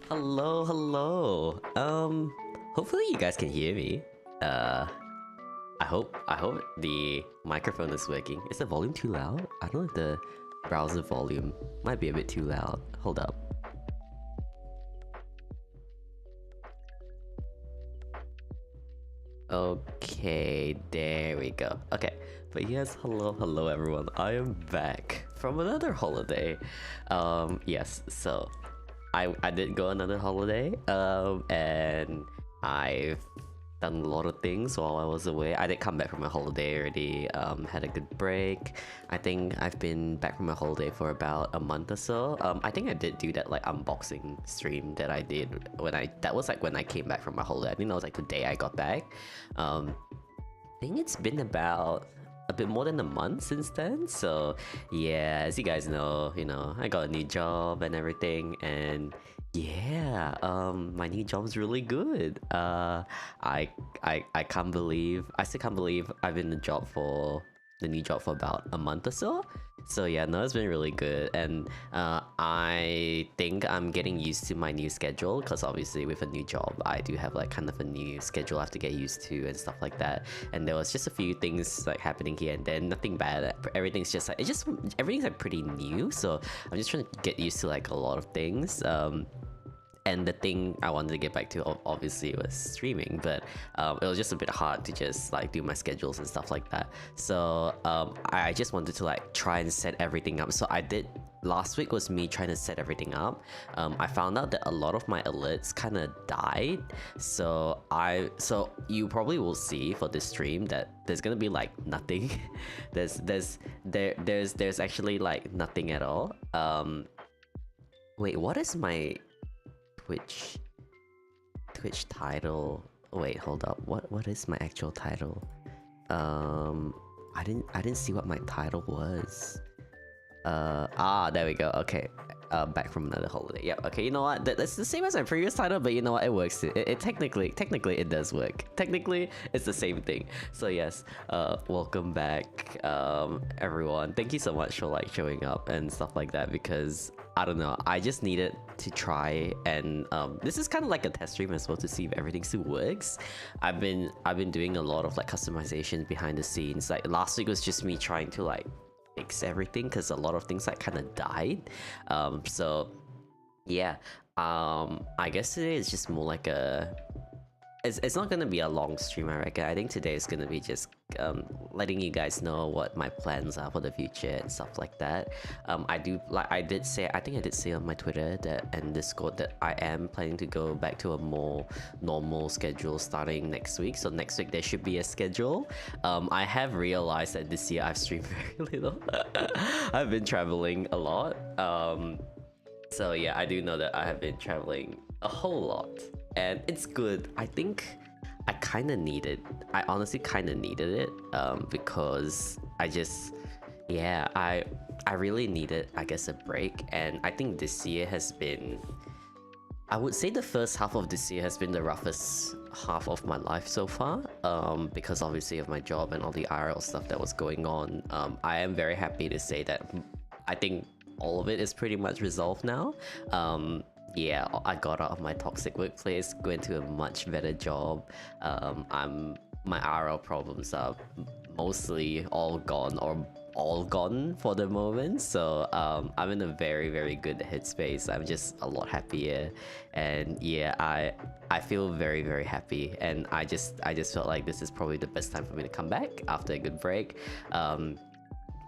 Hello, hello. Hopefully you guys can hear me. I hope the microphone is working. Is the volume too loud? I don't know if the browser volume might be a bit too loud. Hold up. Okay, there we go. Okay, but yes, hello everyone. I am back from another holiday. Yes, so I did go another holiday. And I've done a lot of things while I was away. I did come back from my holiday already. Had a good break. I think I've been back from my holiday for about a month or so. I think I did do that like unboxing stream that I did that was like when I came back from my holiday. I think that was like the day I got back. I think it's been about a bit more than a month since then. So yeah, as you guys know, I got a new job and everything, and yeah, my new job's really good. I can't believe I still can't believe I've been in the new job for about a month or so. So yeah, no, it's been really good, and I think I'm getting used to my new schedule, because obviously with a new job I do have like kind of a new schedule I have to get used to and stuff like that. And there was just a few things like happening here and then, nothing bad. Everything's just like everything's like pretty new, so I'm just trying to get used to like a lot of things. And the thing I wanted to get back to obviously was streaming, but it was just a bit hard to just like do my schedules and stuff like that. So I just wanted to like try and set everything up. So last week was me trying to set everything up. I found out that a lot of my alerts kind of died. So you probably will see for this stream that there's gonna be like nothing. there's actually like nothing at all. Wait, what is my Twitch title? Wait, hold up. What is my actual title? I didn't see what my title was. There we go. Okay. Back from another holiday. Yeah, okay, you know what? That's the same as my previous title, but you know what? It works. It technically it does work. Technically, it's the same thing. So yes, welcome back, everyone. Thank you so much for like showing up and stuff like that, because I don't know, I just needed to try, and this is kind of like a test stream as well to see if everything still works. I've been doing a lot of like customization behind the scenes. Like last week was just me trying to like fix everything, because a lot of things like kind of died. So yeah, I guess today is just more like it's not gonna be a long stream, I reckon. I think today is gonna be just letting you guys know what my plans are for the future and stuff like that. I did say on my Twitter and Discord that I am planning to go back to a more normal schedule starting next week. So next week there should be a schedule. I have realized that this year I've streamed very little. I've been traveling a lot. So yeah, I do know that I have been traveling a whole lot, and it's good. I think I honestly kind of needed it, because I really needed, I guess, a break. And I think this year has been, I would say the first half of this year has been the roughest half of my life so far, because obviously of my job and all the IRL stuff that was going on. I am very happy to say that I think all of it is pretty much resolved now. Yeah, I got out of my toxic workplace, going to a much better job. My RL problems are mostly all gone, or all gone for the moment. So I'm in a very, very good headspace. I'm just a lot happier, and yeah, I feel very, very happy. And I just felt like this is probably the best time for me to come back after a good break.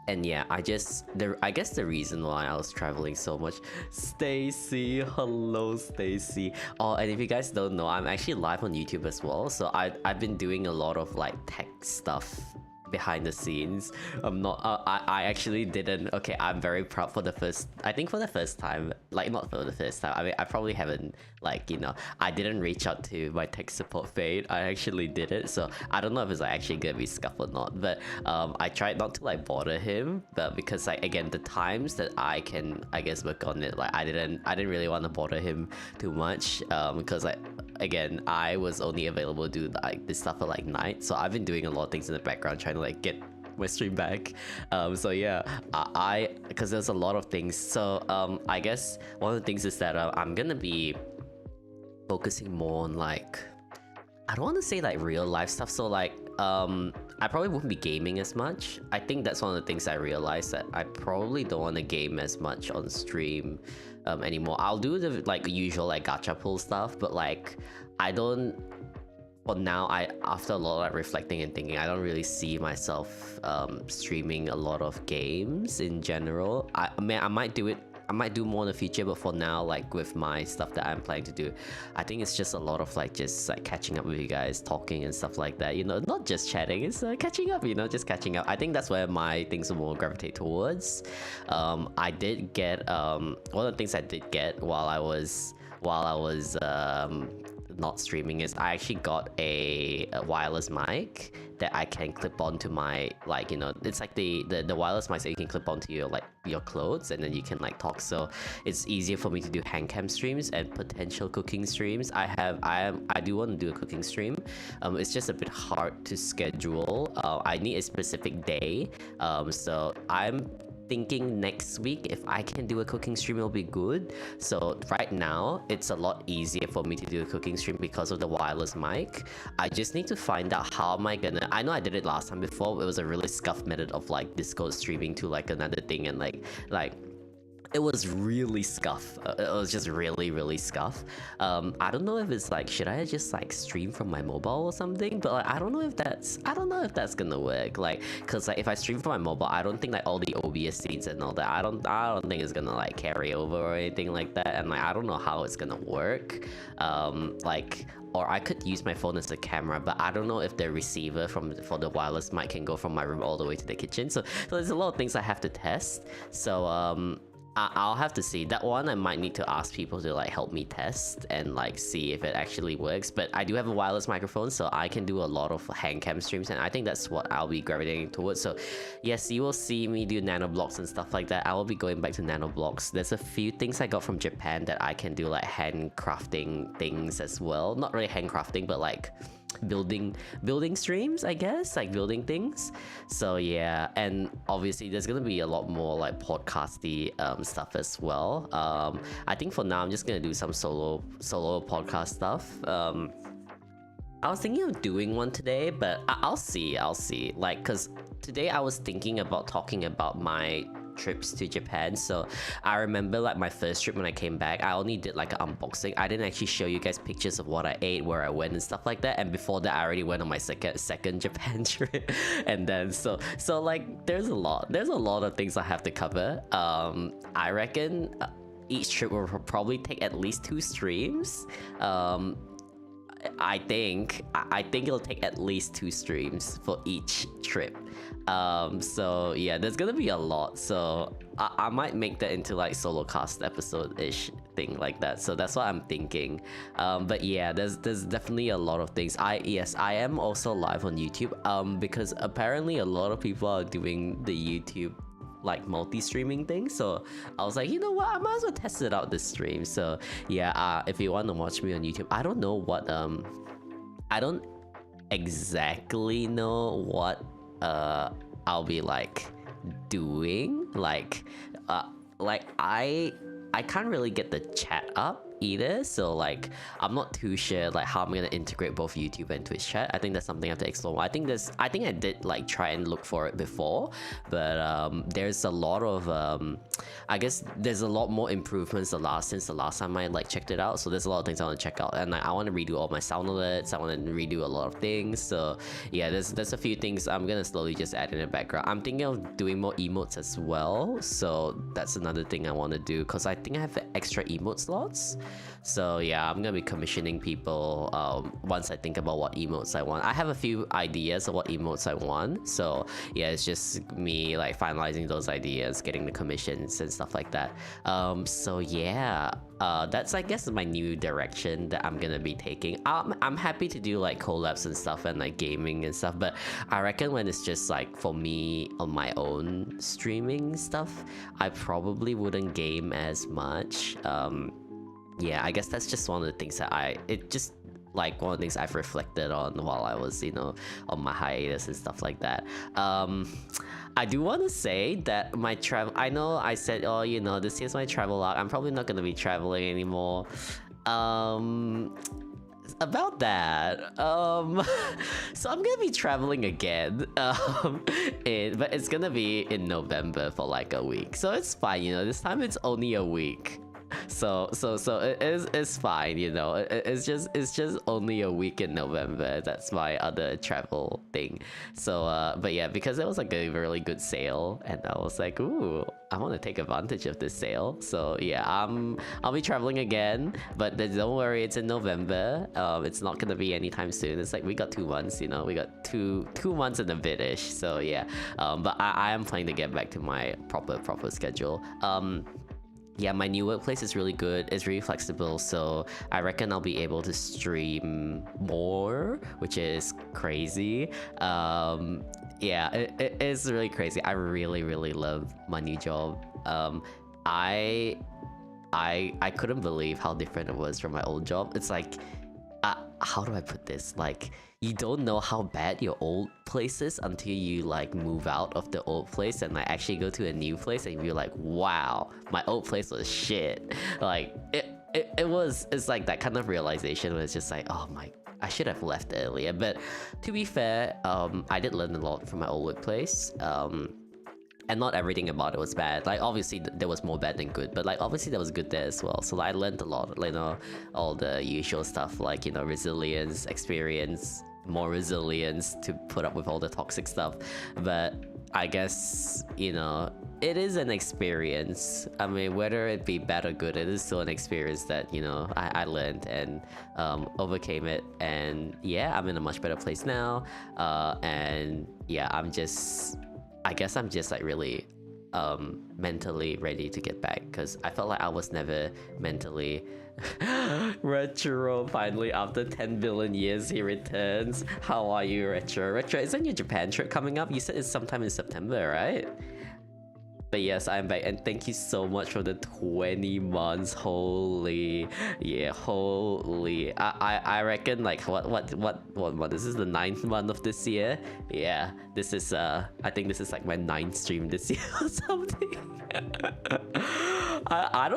And yeah, I guess the reason why I was traveling so much. Stacy, hello Stacy. Oh, and if you guys don't know, I'm actually live on YouTube as well. So I've been doing a lot of like tech stuff behind the scenes. I actually didn't. Okay, I'm very proud for the first time, like not for the first time. I mean, I probably haven't, like, I didn't reach out to my tech support Fade. I actually did it, so I don't know if it's like actually gonna be scuff or not. But I tried not to like bother him, but because like again the times that I can, I guess, work on it, like I didn't really want to bother him too much, because like again, I was only available to do like this stuff at like night. So I've been doing a lot of things in the background trying to like get my stream back. So yeah, because there's a lot of things. So I guess one of the things is that I'm gonna be focusing more on like, I don't want to say like real life stuff. So like, I probably wouldn't be gaming as much. I think that's one of the things I realized, that I probably don't want to game as much on stream anymore. I'll do the like usual like gacha pull stuff, but like I don't. For now, after a lot of like, reflecting and thinking, I don't really see myself streaming a lot of games in general. I mean, I might do it. I might do more in the future, but for now, like with my stuff that I'm planning to do, I think it's just a lot of like just like catching up with you guys, talking and stuff like that. You know, not just chatting, it's catching up. You know, just catching up. I think that's where my things will more gravitate towards. I did get one of the things I did get while I was not streaming is I actually got a wireless mic that I can clip onto my, like, you know, it's like the wireless mic that you can clip onto your like your clothes, and then you can like talk. So it's easier for me to do hand cam streams and potential cooking streams. I do want to do a cooking stream. It's just a bit hard to schedule. I need a specific day. So I'm thinking next week if I can do a cooking stream, it'll be good. So right now it's a lot easier for me to do a cooking stream because of the wireless mic. I just need to find out how am I gonna, I know I did it last time before. It was a really scuffed method of like Discord streaming to like another thing, and like it was really scuff. It was just really scuff. I don't know if it's like, should I just like stream from my mobile or something? But like, I don't know if that's gonna work. Like, cause like if I stream from my mobile, I don't think like all the OBS scenes and all that, I don't think it's gonna like carry over or anything like that. And like, I don't know how it's gonna work. Like, or I could use my phone as a camera, but I don't know if the receiver for the wireless mic can go from my room all the way to the kitchen. So there's a lot of things I have to test. So I'll have to see. That one I might need to ask people to like help me test and like see if it actually works. But I do have a wireless microphone, so I can do a lot of hand cam streams, and I think that's what I'll be gravitating towards. So yes, you will see me do nanoblocks and stuff like that. I will be going back to nanoblocks. There's a few things I got from Japan that I can do, like handcrafting things as well. Not really handcrafting, but like building streams, I guess, like building things. So yeah, and obviously there's gonna be a lot more like podcasty stuff as well. I think for now I'm just gonna do some solo podcast stuff. I was thinking of doing one today, but I'll see, like, because today I was thinking about talking about my trips to Japan. So I remember like my first trip when I came back, I only did like an unboxing. I didn't actually show you guys pictures of what I ate, where I went and stuff like that. And before that I already went on my second Japan trip. And then so like there's a lot of things I have to cover. I reckon each trip will probably take at least 2 streams. I think it'll take at least 2 streams for each trip. So yeah, there's gonna be a lot. So I might make that into like solo cast episode-ish thing like that. So that's what I'm thinking. But yeah, there's definitely a lot of things. I am also live on YouTube. Because apparently a lot of people are doing the YouTube like multi-streaming thing, so I was like, you know what, I might as well test it out this stream. So yeah, if you want to watch me on YouTube, I don't know what I don't exactly know what I'll be like doing, like I can't really get the chat up either, so like I'm not too sure like how I'm gonna integrate both YouTube and Twitch chat. I think that's something I have to explore. I think I did like try and look for it before, but there's a lot of I guess there's a lot more improvements since the last time I like checked it out. So there's a lot of things I want to check out, and like I want to redo all my sound alerts. I want to redo a lot of things. So yeah, there's a few things I'm gonna slowly just add in the background. I'm thinking of doing more emotes as well, so that's another thing I want to do, because I think I have extra emote slots. So yeah, I'm gonna be commissioning people once I think about what emotes I want. I have a few ideas of what emotes I want, so yeah, it's just me like finalizing those ideas, getting the commissions and stuff like that. So yeah, that's I guess my new direction that I'm gonna be taking. I'm happy to do like collabs and stuff and like gaming and stuff, but I reckon when it's just like for me on my own streaming stuff, I probably wouldn't game as much. Yeah, I guess that's just one of the things that like one of the things I've reflected on while I was, you know, on my hiatus and stuff like that. I do want to say that my travel, I know I said, oh, you know, this is my travel log. I'm probably not going to be traveling anymore. Um, about that, so I'm gonna be traveling again, but it's gonna be in November for like a week, so it's fine, you know. This time it's only a week, so it's fine, you know. It's just only a week in November. That's my other travel thing. So but yeah, because it was like a really good sale, and I was like, ooh, I want to take advantage of this sale. So yeah, I'll be traveling again, but don't worry, it's in November. It's not gonna be anytime soon. It's like we got 2 months, you know. We got two months and a bit-ish. So yeah, but I am planning to get back to my proper schedule. Yeah, my new workplace is really good. It's really flexible, so I reckon I'll be able to stream more, which is crazy. Yeah, it is really crazy. I really love my new job. I couldn't believe how different it was from my old job. It's like, how do I put this? Like, you don't know how bad your old place is until you like move out of the old place and like actually go to a new place, and you're like, wow, my old place was shit. Like it's like that kind of realization where it's just like, oh my, I should have left earlier. But to be fair, I did learn a lot from my old workplace. And not everything about it was bad. Like, obviously there was more bad than good, but like obviously there was good there as well. So like, I learned a lot, you know, all the usual stuff, like, you know, resilience, experience, more resilience to put up with all the toxic stuff. But I guess, you know, it is an experience. I mean, whether it be bad or good, it is still an experience that, you know, I learned and overcame it. And yeah, I'm in a much better place now. And yeah, I guess I'm just like really mentally ready to get back, because I felt like I was never mentally Retro, finally after 10 billion years he returns. How are you, Retro? Retro, isn't your Japan trip coming up? You said it's sometime in September, right? But yes, I'm back, and thank you so much for the 20 months. Holy, yeah, holy. I reckon like what month? This is the 9th month of this year. Yeah, this is I think this is like my 9th stream this year or something. I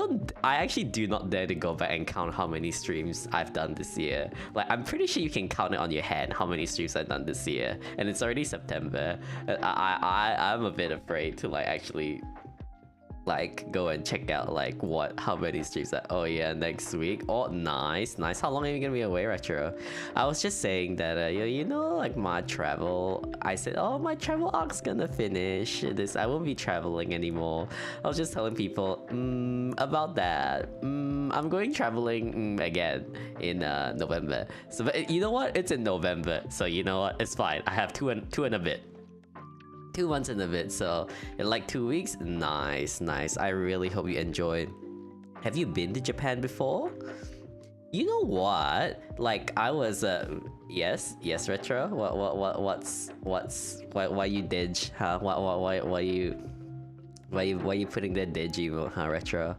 actually do not dare to go back and count how many streams I've done this year. Like, I'm pretty sure you can count it on your hand how many streams I've done this year, and it's already September. I'm a bit afraid to like actually like go and check out like how many streams oh yeah, next week. Oh, nice. How long are you gonna be away, Retro? I was just saying that you know, like my travel, I said, oh, my travel arc's gonna finish this, I won't be traveling anymore. I was just telling people about that. I'm going traveling again in November. So, but you know what, it's in November, so you know what, it's fine. I have two and a bit, 2 months and a bit, so in like 2 weeks. Nice. I really hope you enjoyed. Have you been to Japan before? You know what? Like, I was yes, Retro. Why you didge? Huh? Why you putting that didge emote, huh, Retro?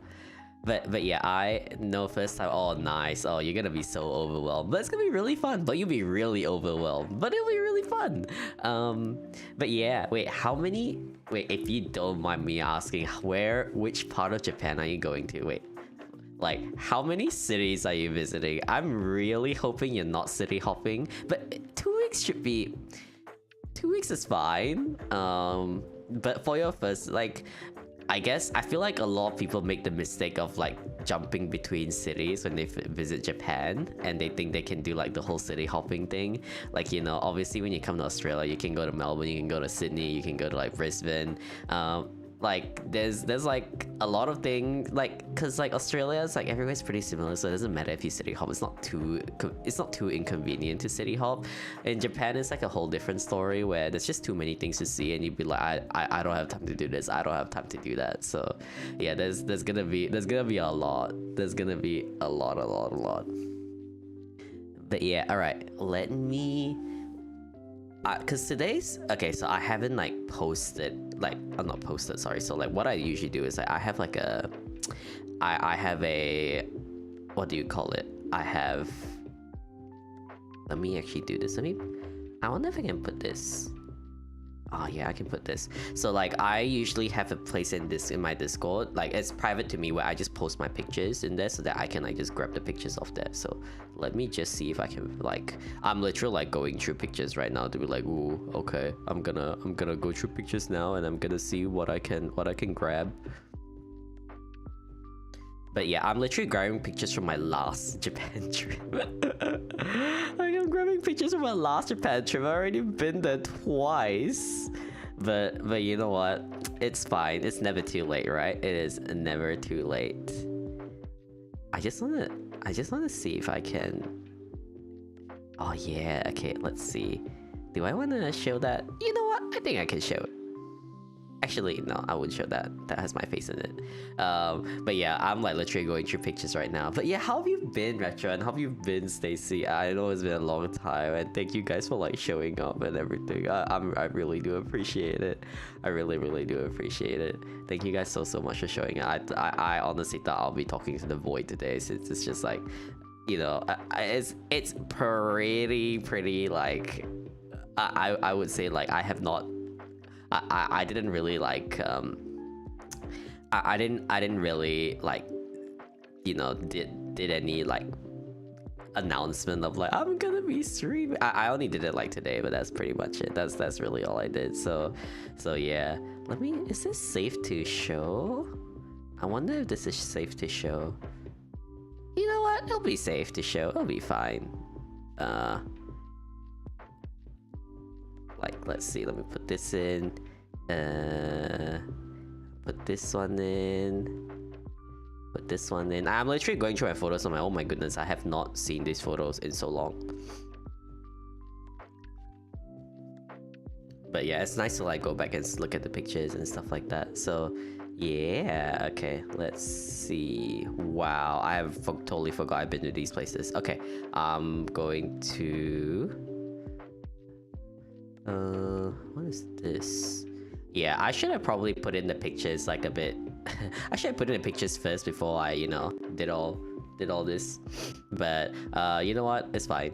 But yeah, I know first time. Oh, nice. Oh, you're gonna be so overwhelmed, but it's gonna be really fun. But you'll be really overwhelmed, but it'll be really fun. But yeah, wait, if you don't mind me asking, which part of Japan are you going to? Wait, like, how many cities are you visiting? I'm really hoping you're not city hopping, but 2 weeks should be, 2 weeks is fine. But for your first, like, I guess I feel like a lot of people make the mistake of like jumping between cities when they visit Japan, and they think they can do like the whole city hopping thing. Like, you know, obviously when you come to Australia, you can go to Melbourne, you can go to Sydney, you can go to like Brisbane. Like there's like a lot of things, like, because like Australia is like everywhere's pretty similar, so it doesn't matter if you city hop. It's not too inconvenient to city hop. In Japan, it's like a whole different story where there's just too many things to see, and you'd be like, I don't have time to do this, I don't have time to do that. So yeah, there's gonna be a lot. There's gonna be a lot. But yeah, all right, let me. Because today's okay, so I haven't like posted, like, I'm not posted, sorry. So like what I usually do is like, I have like I have a, what do you call it? Let me actually do this. I wonder if I can put this. Oh yeah, I can put this. So like I usually have a place in my Discord. Like it's private to me where I just post my pictures in there so that I can like just grab the pictures off there. So let me just see if I can like I'm literally like going through pictures right now to be like, ooh, okay, I'm gonna go through pictures now and I'm gonna see what I can grab. But yeah, I'm literally grabbing pictures from my last Japan trip. Like I'm grabbing pictures from my last Japan trip. I've already been there twice. But you know what? It's fine. It's never too late, right? It is never too late. I just wanna see if I can. Oh yeah, okay, let's see. Do I wanna show that? You know what? I think I can show it. Actually, no, I wouldn't show that. That has my face in it. But yeah, I'm like literally going through pictures right now. But yeah, how have you been, Retro? And how have you been, Stacy? I know it's been a long time, and thank you guys for like showing up and everything. I really do appreciate it. I really do appreciate it. Thank you guys so much for showing up. I honestly thought I'll be talking to the void today, since it's just like, you know, it's pretty like I would say like I have not. I didn't really like I didn't really like, you know, did any like announcement of like I'm gonna be streaming. I only did it like today, but that's pretty much it. That's really all I did. So yeah, is this safe to show? I wonder if this is safe to show. You know what, it'll be safe to show. It'll be fine. Like, let's see, let me put this in. Put this one in. Put this one in. I'm literally going through my photos. I'm like, oh my goodness, I have not seen these photos in so long. But yeah, it's nice to like go back and look at the pictures and stuff like that. So yeah, okay, let's see. Wow, I have totally forgot I've been to these places. Okay, I'm going to... what is this? Yeah, I should have probably put in the pictures like a bit. I should have put in the pictures first before I, you know, did all this. But you know what? It's fine.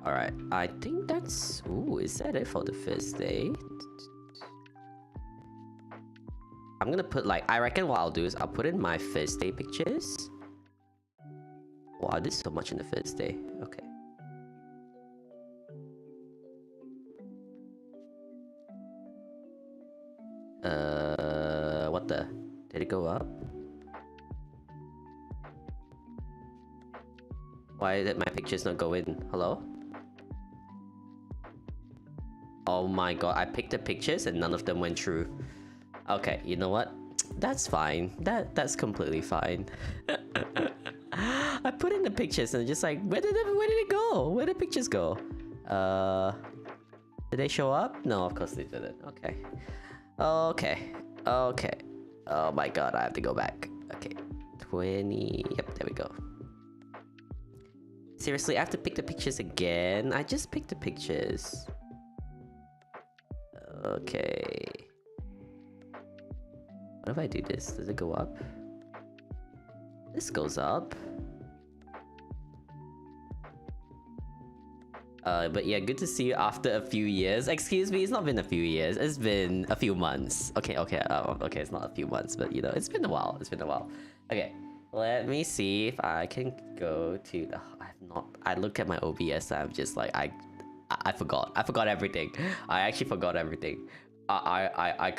Alright, I think that's... Ooh, is that it for the first day? I'm gonna put like... I reckon what I'll do is I'll put in my first day pictures. Wow, I did so much in the first day. Okay. What the? Did it go up? Why did my pictures not go in? Hello? Oh my god, I picked the pictures and none of them went through. Okay, you know what? That's fine. That's completely fine. I put in the pictures and just like, where did it go? Where did the pictures go? Did they show up? No, of course they didn't. Okay. Okay. Okay. Oh my god, I have to go back. Okay. 20. Yep, there we go. Seriously, I have to pick the pictures again? I just picked the pictures. Okay. What if I do this? Does it go up? This goes up. But yeah, good to see you after a few years. Excuse me, it's not been a few years. It's been a few months. Okay, okay, it's not a few months, but you know, it's been a while. It's been a while. Okay, let me see if I can go to the... I look at my OBS and I'm just like, I forgot. I forgot everything. I actually forgot everything. I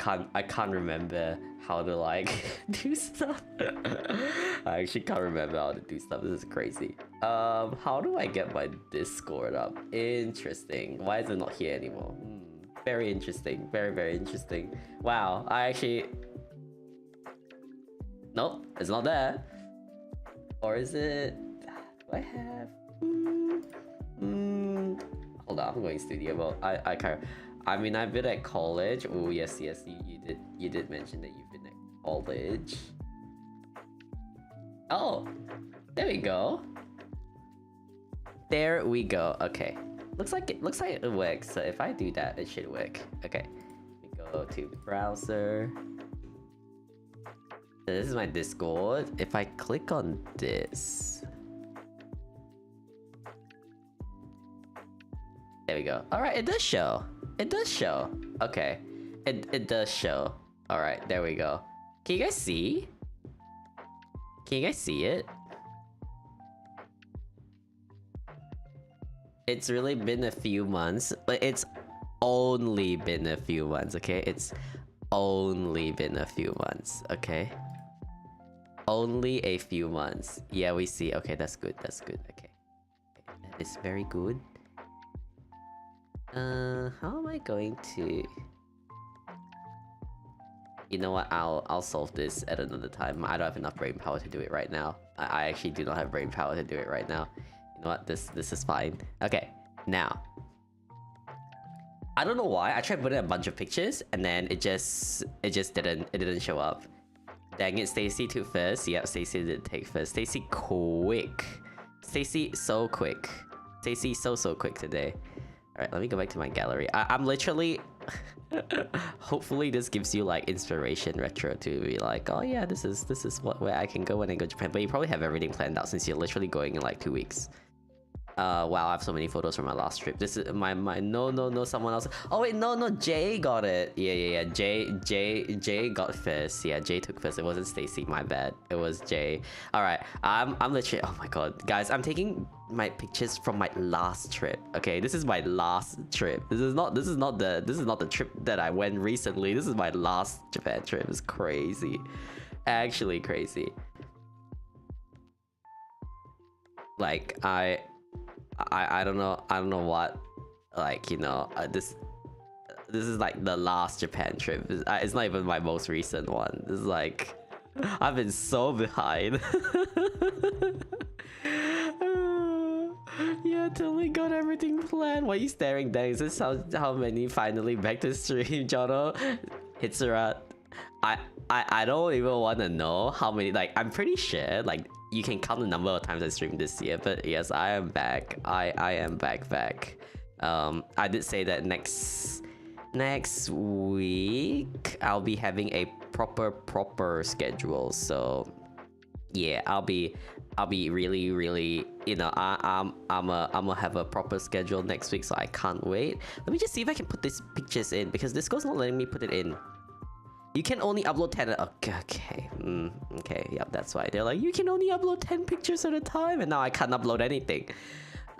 can't remember how to like do stuff. I actually can't remember how to do stuff. This is crazy. How do I get my Discord up? Interesting. Why is it not here anymore? Very interesting. Very interesting. Wow, I actually... Nope, it's not there. Or is it... Do I have... Hold on, I'm going studio mode. I can't... I mean, I've been at college. Oh yes, you did mention that you've been at college. Oh, there we go. There we go. Okay, looks like it works. So if I do that, it should work. Okay, we go to the browser. This is my Discord. If I click on this, there we go. All right, it does show. It does show. Okay, it does show. All right, there we go. Can you guys see? Can you guys see it? It's really been a few months, but it's only been a few months, okay? It's only been a few months, okay? Only a few months. Yeah, we see. Okay, that's good. That's good. Okay. That is very good. How am I going to... You know what? I'll solve this at another time. I don't have enough brain power to do it right now. I actually do not have brain power to do it right now. You know what? This is fine. Okay, now. I don't know why. I tried putting a bunch of pictures and then it just didn't show up. Dang it, Stacy took first. Yep, Stacy did take first. Stacy quick. Stacy so quick. Stacy so quick today. Alright, let me go back to my gallery. I'm literally... Hopefully this gives you like inspiration retro to be like, oh yeah, this is where I can go when I go to Japan. But you probably have everything planned out since you're literally going in like 2 weeks. Wow, I have so many photos from my last trip. This is my no, someone else. Oh wait, no, Jay got it. Yeah. Jay got first. Yeah, Jay took first. It wasn't Stacy, my bad. It was Jay. Alright, I'm literally, oh my god. Guys, I'm taking my pictures from my last trip. Okay, this is my last trip. This is not the trip that I went recently. This is my last Japan trip. It's crazy. Actually crazy. Like I don't know what, like, you know, this is like the last Japan trip. It's not even my most recent one. It's like I've been so behind. Yeah, totally got everything planned. Why are you staring down? Is this how many finally back to stream, Jonno? Hitsurat. I don't even want to know how many. Like, I'm pretty sure like you can count the number of times I streamed this year, but yes, I am back. I am back. I did say that next week I'll be having a proper schedule. So yeah, I'll be really, you know, I'm gonna have a proper schedule next week, so I can't wait. Let me just see if I can put these pictures in, because Discord's not letting me put it in. You can only upload 10. Okay. Okay. Yep, that's why they're like, you can only upload 10 pictures at a time, and now I can't upload anything.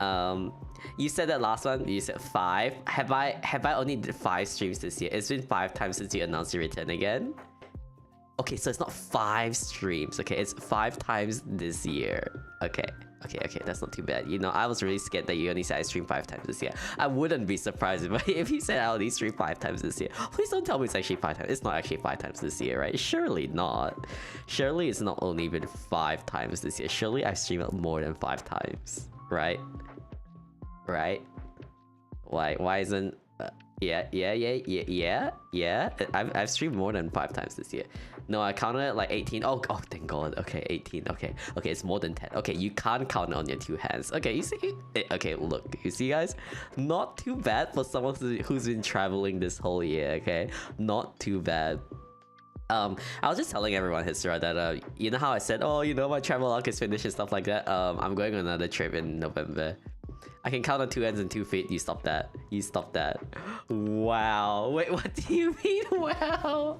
You said that last one. You said 5. Have I only did 5 streams this year? It's been 5 times since you announced your return again. Okay, so it's not 5 streams. Okay, it's 5 times this year. Okay, that's not too bad. You know, I was really scared that you only said I streamed 5 times this year. I wouldn't be surprised if you said I only streamed 5 times this year. Please don't tell me it's actually 5 times. It's not actually 5 times this year, right? Surely not. Surely it's not only been 5 times this year. Surely I've streamed more than 5 times, right? Right? Why isn't... Yeah. I've streamed more than 5 times this year. No, I counted it like 18. Oh, thank God. Okay, 18. Okay, it's more than 10. Okay, you can't count it on your 2 hands. Okay, you see? Okay, look, you see, guys? Not too bad for someone who's been traveling this whole year. Okay, not too bad. I was just telling everyone, Hisra, that you know how I said, oh, you know, my travel arc is finished and stuff like that. I'm going on another trip in November. I can count on 2 hands and 2 feet. You stop that. Wow. Wait, what do you mean, wow?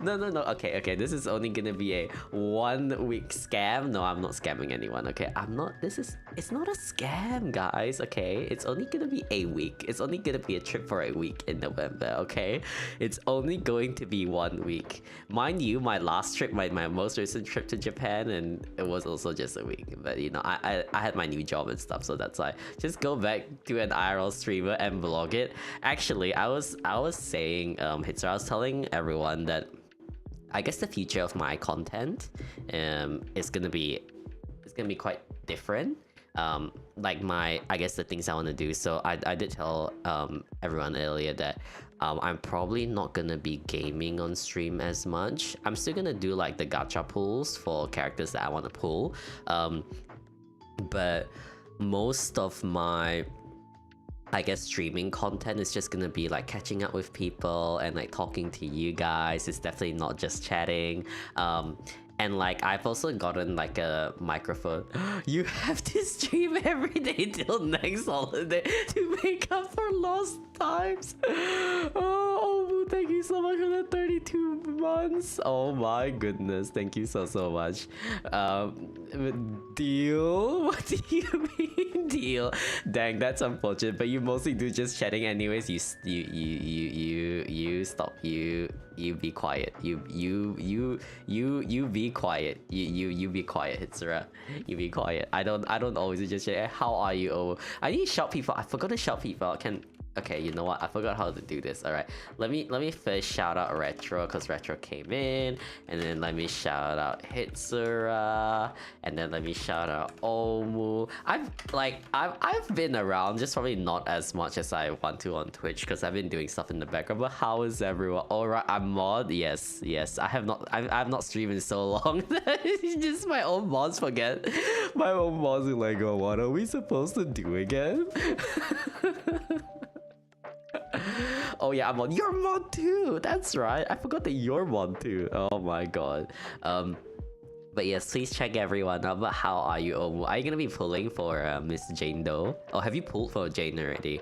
No. Okay. This is only gonna be a 1 week scam. No, I'm not scamming anyone. Okay, I'm not. It's not a scam, guys. Okay, it's only gonna be a week. It's only gonna be a trip for a week in November. Okay, it's only going to be 1 week. Mind you, my last trip, my most recent trip to Japan, and it was also just a week. But you know, I had my new job and stuff, so that's why. Just go back to an IRL streamer and vlog it. Actually, I was saying, Hitzer, I was telling everyone that I guess the future of my content is gonna be quite different. Like I guess the things I want to do. So I did tell everyone earlier that I'm probably not gonna be gaming on stream as much. I'm still gonna do like the gacha pulls for characters that I want to pull, but most of my, I guess, streaming content is just gonna be like catching up with people and like talking to you guys. It's definitely not just chatting. And like I've also gotten like a microphone. You have to stream every day till next holiday to make up for lost times. Oh, thank you so much for the 32 months. Oh my goodness, thank you so much. Deal? What do you mean deal? Dang, that's unfortunate. But you mostly do just chatting anyways. You stop. You be quiet. You be quiet. You be quiet, Hitsura. You be quiet. I don't always just say, how are you? Oh, I need to shout people. I forgot to shout people. Okay, you know what? I forgot how to do this. All right, let me first shout out Retro because Retro came in, and then let me shout out Hitsura, and then let me shout out Omu. I've been around, just probably not as much as I want to on Twitch because I've been doing stuff in the background. But how is everyone? All right, I'm mod. Yes. I have not streamed in so long. It's just my own mods forget. My own mods are like, oh, what are we supposed to do again? Oh yeah, I'm on your mod too. That's right. I forgot that you're mod too. Oh my god. But yes, please check everyone out. But how are you, Omu? Are you gonna be pulling for Miss Jane though? Oh, have you pulled for Jane already?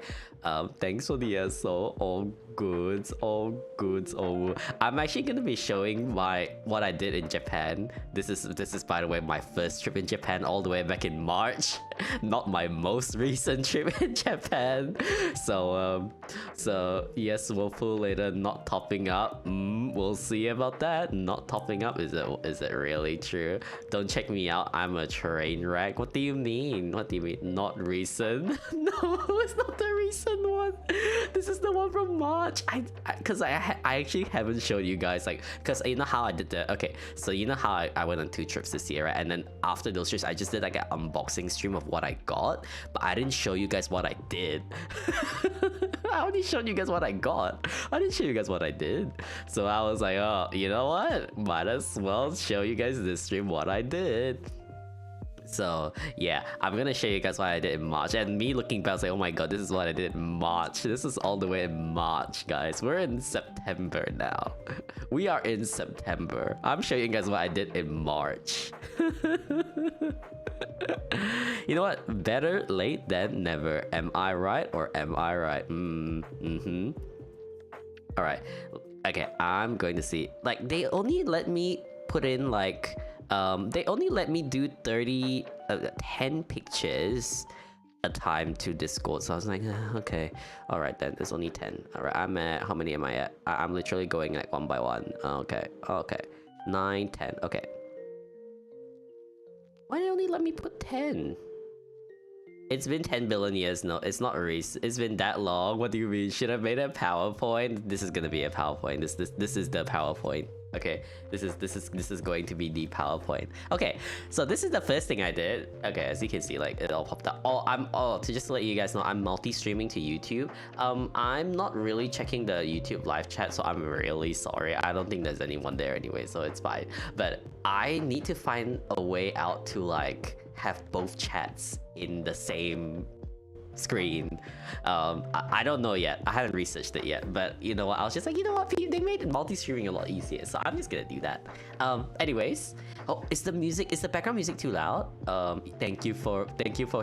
Thanks for the SO. All goods, Omu. I'm actually gonna be showing what I did in Japan. This is by the way my first trip in Japan all the way back in March. Not my most recent trip in Japan. So yes, we'll pull later. Not topping up. We'll see about that. Not topping up. Is it really true? Don't check me out. I'm a train wreck. What do you mean? What do you mean? Not recent? No, it's not the recent one. This is the one from March. I actually haven't showed you guys, like, because you know how I did the, okay, so you know how I went on 2 trips this year, right? And then after those trips I just did like an unboxing stream of what I got, but I didn't show you guys what I did. I only showed you guys what I got. I didn't show you guys what I did. So I was like, oh, you know what, might as well show you guys this stream what I did. So yeah, I'm gonna show you guys what I did in March, and me looking back, I was like, oh my god, this is what I did in March. This is all the way in March, guys. We're in September now. We are in September. I'm showing you guys what I did in March. You know what? Better late than never. Am I right or am I right? All right. Okay, I'm going to see. Like, they only let me put in like they only let me do 10 pictures a time to Discord. So I was like, okay, all right then, there's only 10. All right, I'm at, how many am I at? I'm literally going like one by one. Okay, 9, 10. Okay, why did they only let me put 10? It's been 10 billion years. No, it's not recent. It's been that long. What do you mean? Should have made a PowerPoint? This is gonna be a PowerPoint. This is the PowerPoint. Okay, this is going to be the PowerPoint. Okay, so this is the first thing I did. Okay, as you can see, like, it all popped up. To just let you guys know, I'm multi-streaming to YouTube. I'm not really checking the YouTube live chat, so I'm really sorry. I don't think there's anyone there anyway, so it's fine. But I need to find a way out to like have both chats in the same screen. I don't know yet. I haven't researched it yet, but you know what, I was just like, you know what, they made multi-streaming a lot easier, so I'm just gonna do that. Anyways, oh, is the background music too loud? Thank you for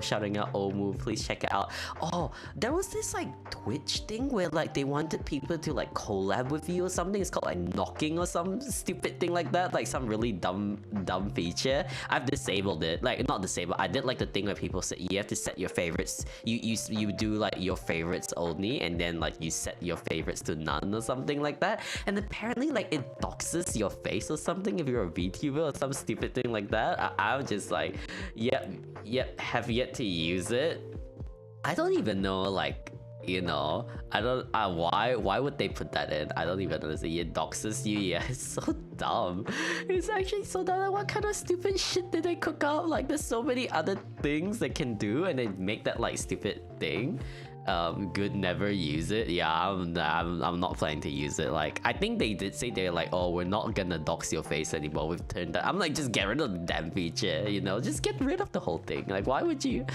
shouting out Omu. Please check it out. Oh, there was this like Twitch thing where like they wanted people to like collab with you or something. It's called like knocking or some stupid thing like that, like some really dumb feature. I've disabled it. Like, not disabled, I did like the thing where people say you have to set your favorites. You do like your favorites only, and then like you set your favorites to none or something like that, and apparently like it doxes your face or something if you're a VTuber or some stupid thing like that. I'm just like, yep, have yet to use it. I don't even know, like, you know, I don't why would they put that in? I don't even understand. It doxes you. Yeah, it's so dumb. It's actually so dumb. Like, what kind of stupid shit did they cook up? Like, there's so many other things they can do, and they make that like stupid thing. Good, never use it. Yeah, I'm not planning to use it. Like, I think they did say they're like, oh, we're not gonna dox your face anymore. We've turned that. I'm like, just get rid of the damn feature, you know? Just get rid of the whole thing. Like, why would you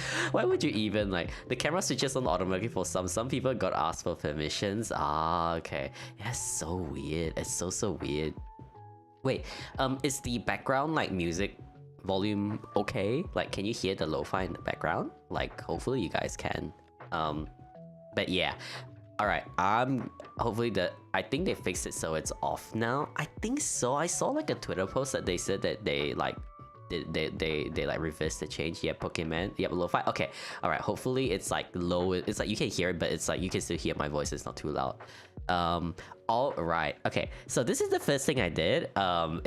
even, like, the camera switches on automatically for some people got asked for permissions. Ah, okay. Yeah, it's so weird. It's so weird. Wait, is the background like music volume okay? Like, can you hear the lo-fi in the background? Like, hopefully you guys can. But yeah, all right. Hopefully I think they fixed it so it's off now. I think so. I saw like a Twitter post that they said that they like they like reversed the change. Yeah, Pokemon. Yep, lo-fi. Okay, all right. Hopefully it's like low. It's like you can hear it, but it's like you can still hear my voice. It's not too loud. All right. Okay, so this is the first thing I did. Oh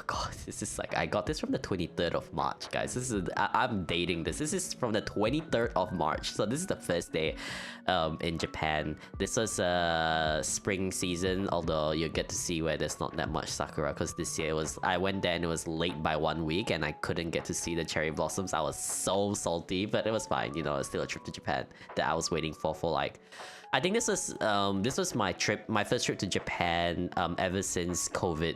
god, this is like I got this from the 23rd of March, guys. This is I'm dating this. This is from the 23rd of March. So this is the first day, in Japan. This was spring season, although you get to see where there's not that much sakura because this year I went there and it was late by 1 week and I couldn't get to see the cherry blossoms. I was so salty, but it was fine. You know, it's still a trip to Japan that I was waiting for like. I think this was my first trip to Japan ever since COVID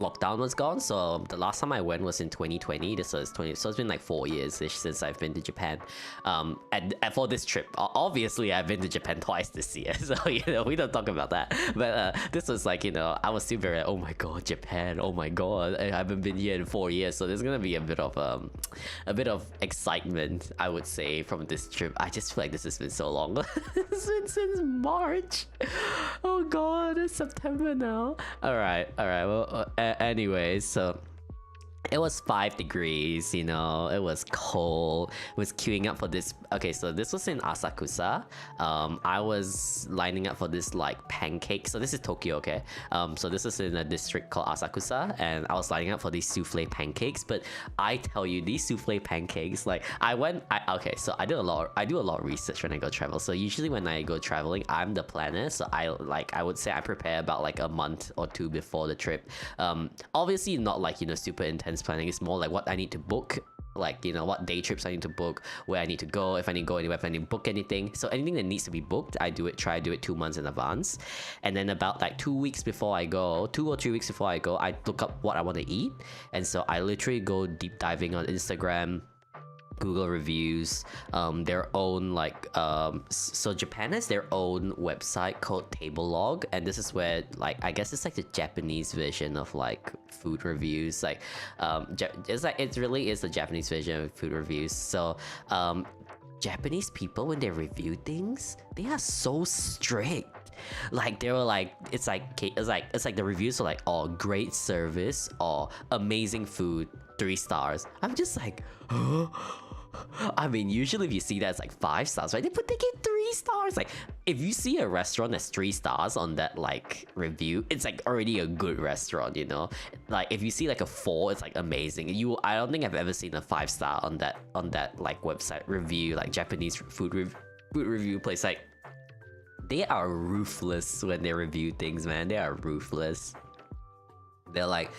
lockdown was gone. So the last time I went was in 2020. This was 20, so it's been like 4 years since I've been to Japan. And for this trip, obviously I've been to Japan twice this year, so you know we don't talk about that. But this was like, you know, I was still very oh my god, Japan, oh my god, I haven't been here in 4 years, so there's gonna be a bit of excitement, I would say, from this trip. I just feel like this has been so long. It's been since March. Oh god, it's September now. All right. Well. Anyways, so it was 5 degrees, you know, it was cold. Was queuing up for this. Okay, so this was in Asakusa. I was lining up for this like pancake. So this is Tokyo, okay? So this is in a district called Asakusa, and I was lining up for these souffle pancakes. But I tell you, these souffle pancakes, like okay, so I do a lot of research when I go travel. So usually when I go traveling, I'm the planner. So I would say I prepare about like a month or two before the trip. Obviously not like, you know, super intense planning. Is more like what I need to book, like, you know, what day trips I need to book, where I need to go, if I need to go anywhere, if I need to book anything. So anything that needs to be booked, try to do it 2 months in advance. And then about like 2 weeks before I go, 2 or 3 weeks before I go, I look up what I want to eat. And so I literally go deep diving on Instagram, Google reviews, their own like so Japan has their own website called Tablelog, and this is where, like, I guess it's like the Japanese version of like food reviews. Like it's like it really is the Japanese version of food reviews. So Japanese people, when they review things, they are so strict. Like they were like, it's like the reviews are like, oh, great service or amazing food, 3 stars. I'm just like, I mean, usually if you see that, it's like 5 stars, right? They get 3 stars. Like, if you see a restaurant that's 3 stars on that like review, it's like already a good restaurant, you know. Like if you see like a 4, it's like amazing. I don't think I've ever seen a 5 star on that like website review, like Japanese food review place. Like they are ruthless when they review things, man. They are ruthless. They're like,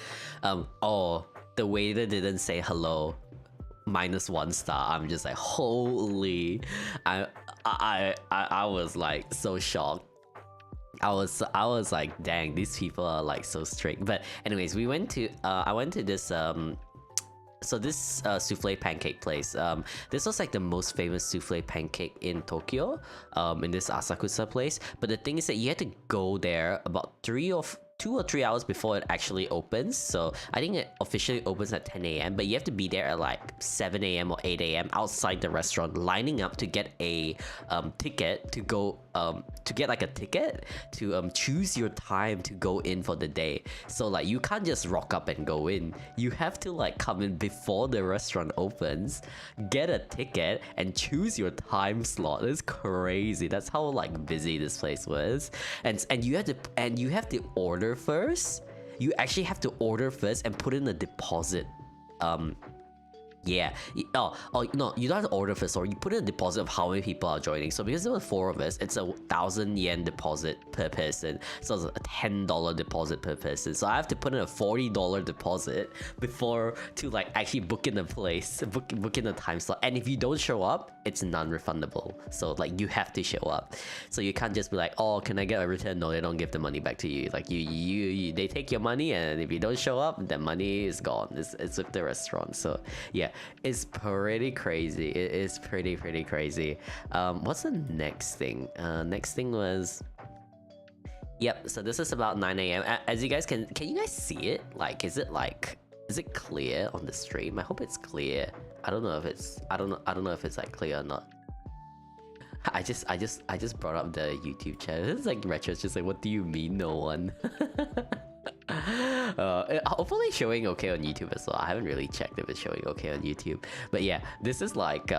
oh, the waiter didn't say hello, -1 star. I'm just like, holy. I was like so shocked. I was like, dang, these people are like so strict. But anyways, I went to this so this souffle pancake place. This was like the most famous souffle pancake in Tokyo, in this Asakusa place. But the thing is that you had to go there about 2 or 3 hours before it actually opens. So I think it officially opens at 10 a.m. but you have to be there at like 7 a.m. or 8 a.m. outside the restaurant, lining up to get a ticket to go to get like a ticket to choose your time to go in for the day. So like you can't just rock up and go in. You have to like come in before the restaurant opens, get a ticket, and choose your time slot. It's crazy. That's how like busy this place was. And you have to order first. You actually have to order first and put in a deposit. Yeah. Oh no, you don't have to order first, or you put in a deposit of how many people are joining. So because there were 4 of us, it's a 1,000 yen deposit per person. So it's a $10 deposit per person. So I have to put in a $40 deposit before to like actually book in the place, book in the time slot. And if you don't show up, it's non-refundable. So like you have to show up. So you can't just be like, oh, can I get a return? No, they don't give the money back to you. Like they take your money, and if you don't show up, the money is gone. It's with the restaurant. So yeah. It's pretty crazy. It is pretty crazy. What's the next thing? Next thing was, Yep, so this is about 9 a.m. As you guys can you guys see it? Like, is it clear on the stream? I hope it's clear. I don't know if it's I don't know if it's like clear or not. I just brought up the YouTube channel. It's like Retro's just like, what do you mean no one? Hopefully showing okay on YouTube as well. I haven't really checked if it's showing okay on YouTube. But yeah, this is like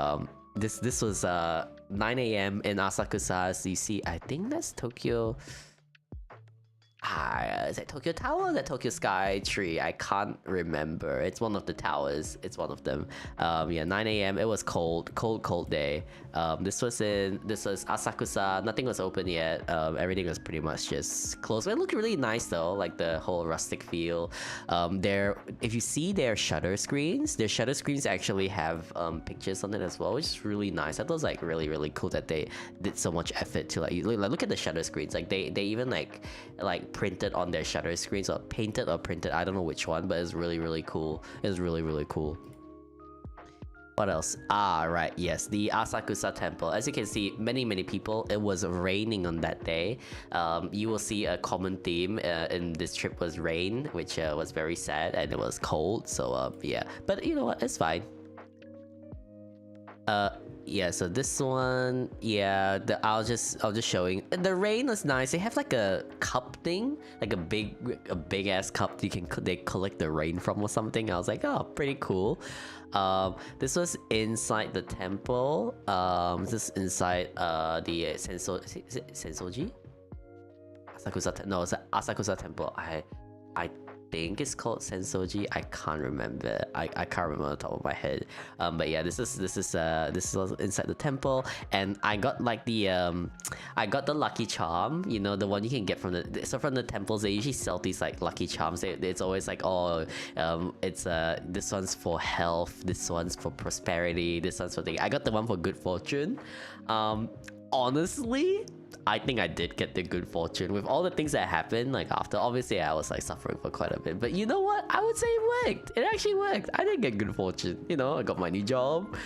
this was 9 a.m. in Asakusa. So you see, I think that's Tokyo. Is that Tokyo Tower or is that Tokyo Sky Tree? I can't remember. It's one of the towers. It's one of them. Yeah, 9 a.m. It was cold day. This was Asakusa. Nothing was open yet. Everything was pretty much just closed. It looked really nice though, like the whole rustic feel. If you see their shutter screens actually have pictures on it as well, which is really nice. I thought it was like really cool that they did so much effort to like look at the shutter screens. Like they even like printed on their shutter screens, or painted or printed, I don't know which one, but it's really cool. It's really cool. What else? Right, yes, the Asakusa temple. As you can see, many people. It was raining on that day. You will see a common theme in this trip was rain, which was very sad, and it was cold. So yeah, but you know what? It's fine. Yeah, so this one, yeah, I was just showing. The rain was nice. They have like a cup thing, like a big ass cup they collect the rain from or something. I was like, oh, pretty cool. This was inside the temple. This is inside the Sensoji? Asakusa, no, it's Asakusa temple. I think it's called Sensoji. I can't remember. I can't remember on the top of my head. But yeah, this is inside the temple, and I got like the lucky charm. You know, the one you can get from the temples. They usually sell these like lucky charms. It's always like, oh, it's this one's for health, this one's for prosperity, this one's for thing. I got the one for good fortune. Honestly, I think I did get the good fortune with all the things that happened. Like after, obviously, I was like suffering for quite a bit. But you know what? I would say it worked. It actually worked. I did get good fortune. You know, I got my new job,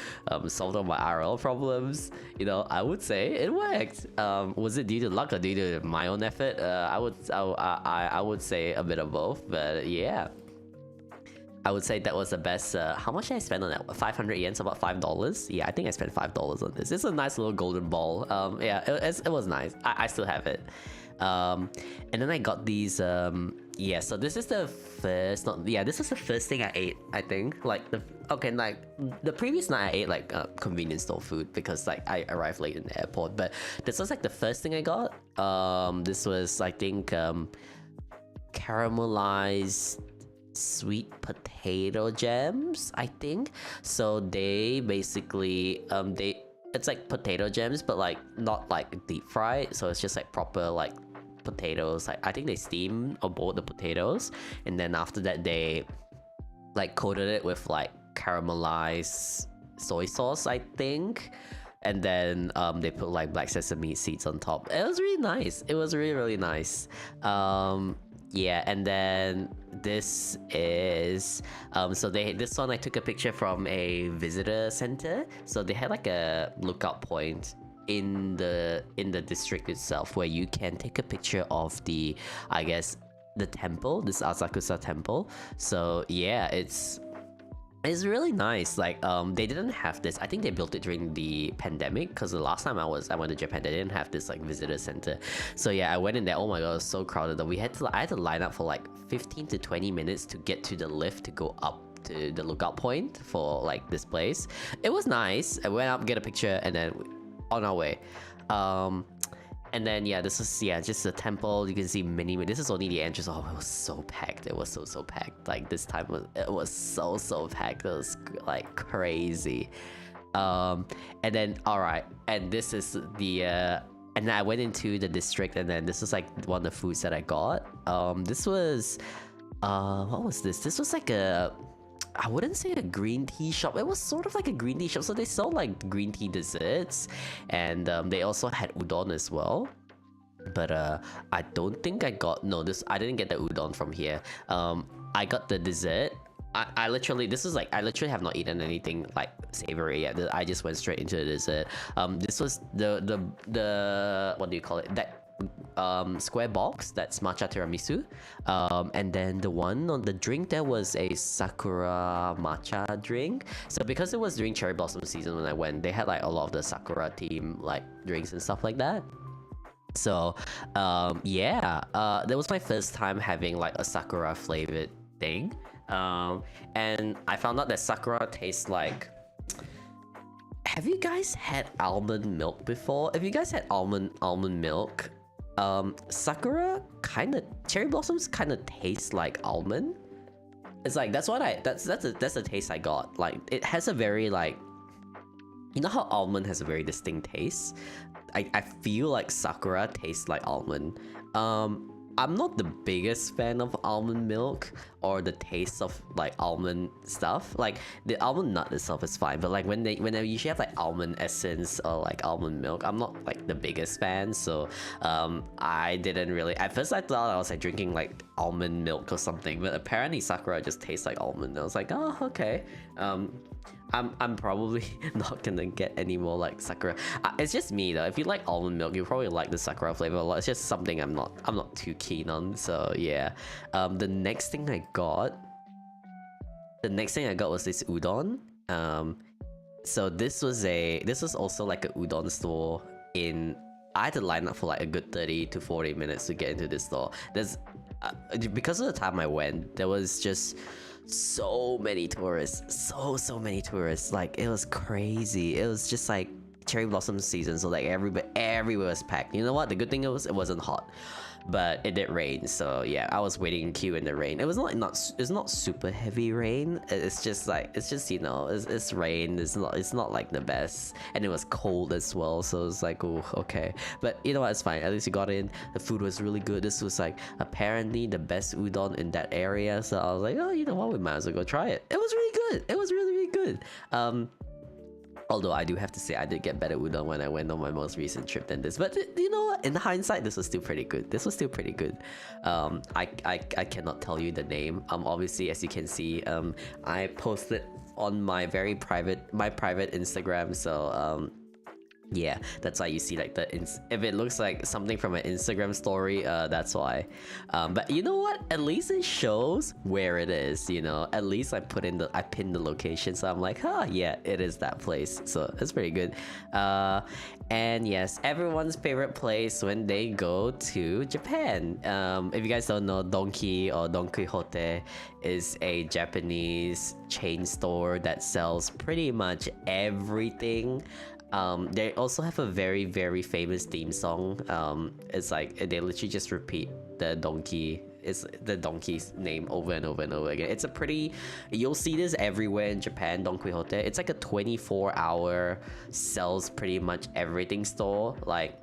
solved all my RL problems. You know, I would say it worked. Was it due to luck or due to my own effort? I would say a bit of both. But yeah. I would say that was the best. How much did I spend on that? 500 yen, so about $5. Yeah, I think I spent $5 on this. It's a nice little golden ball. Yeah, it was nice. I still have it. And then I got these. Yeah, so this is the first. This was the first thing I ate. I think like the previous night I ate like convenience store food because like I arrived late in the airport. But this was like the first thing I got. This was, I think, caramelized sweet potato gems, I think. So they basically it's like potato gems, but like not like deep fried, so it's just like proper like potatoes. Like I think they steam or boiled the potatoes, and then after that they like coated it with like caramelized soy sauce, I think, and then they put like black sesame seeds on top. It was really nice. It was really nice. Yeah, and then this is this one I took a picture from a visitor center. So they had like a lookout point in the district itself where you can take a picture of the, I guess, the temple, this Asakusa temple. So yeah, it's really nice. Like they didn't have this. I think they built it during the pandemic, because the last time I went to Japan, they didn't have this like visitor center. So yeah, I went in there. Oh my god, it was so crowded that I had to line up for like 15 to 20 minutes to get to the lift to go up to the lookout point for like this place. It was nice. I went up, get a picture, and then on our way. And then yeah, this is just a temple. You can see many. This is only the entrance. Oh, it was so packed. It was so packed. Like this time it was so packed. It was like crazy. And then alright, and this is the and then I went into the district, and then this is like one of the foods that I got. This was what was this? This was like I wouldn't say a green tea shop. It was sort of like a green tea shop. So they sold like green tea desserts, and they also had udon as well. But I don't think I didn't get the udon from here. I got the dessert. I literally have not eaten anything like savory yet. I just went straight into the dessert. This was the what do you call it? That square box, that's matcha tiramisu. And then the one on the drink, there was a sakura matcha drink. So because it was during cherry blossom season when I went, they had like a lot of the sakura theme like drinks and stuff like that. So yeah, that was my first time having like a sakura flavored thing. And I found out that sakura tastes like... Have you guys had almond milk before? If you guys had almond milk, sakura cherry blossoms kind of taste like almond. It's like that's the taste I got. Like it has a very like, you know how almond has a very distinct taste? I feel like sakura tastes like almond. I'm not the biggest fan of almond milk or the taste of like almond stuff. Like the almond nut itself is fine, but like when they usually have like almond essence or like almond milk, I'm not like the biggest fan. So I didn't really. At first I thought I was like drinking like almond milk or something, but apparently sakura just tastes like almond. I was like, oh okay. I'm probably not gonna get any more like sakura. It's just me though. If you like almond milk, you probably like the sakura flavor a lot. It's just something I'm not too keen on. So yeah. The next thing I got was this udon. So this was also like a udon store in. I had to line up for like a good 30 to 40 minutes to get into this store. Because of the time I went, there was just so many tourists, so many tourists. Like it was crazy. It was just like cherry blossom season, so like everywhere was packed. You know what? The good thing it wasn't hot, but it did rain. So yeah, I was waiting in queue in the rain. It was it's not super heavy rain. It's just you know, it's rain. It's not like the best, and it was cold as well. So it's like, oh okay, but you know what? It's fine. At least you got in. The food was really good. This was like apparently the best udon in that area. So I was like, oh, you know what? We might as well go try it. It was really good. It was really good. Although I do have to say I did get better udon when I went on my most recent trip than this. But you know what? In hindsight, this was still pretty good. I cannot tell you the name. Obviously, as you can see, I posted on my private Instagram. So yeah, that's why you see like if it looks like something from an Instagram story, that's why. But you know what? At least it shows where it is. You know, at least I pinned the location, so I'm like, yeah, it is that place. So it's pretty good. And yes, everyone's favorite place when they go to Japan. If you guys don't know, Donki or Don Quixote is a Japanese chain store that sells pretty much everything. They also have a very, very famous theme song. It's like they literally just repeat the donkey's name over and over and over again. It's a pretty, you'll see this everywhere in Japan, Don Quixote. It's like a 24-hour sells pretty much everything store. Like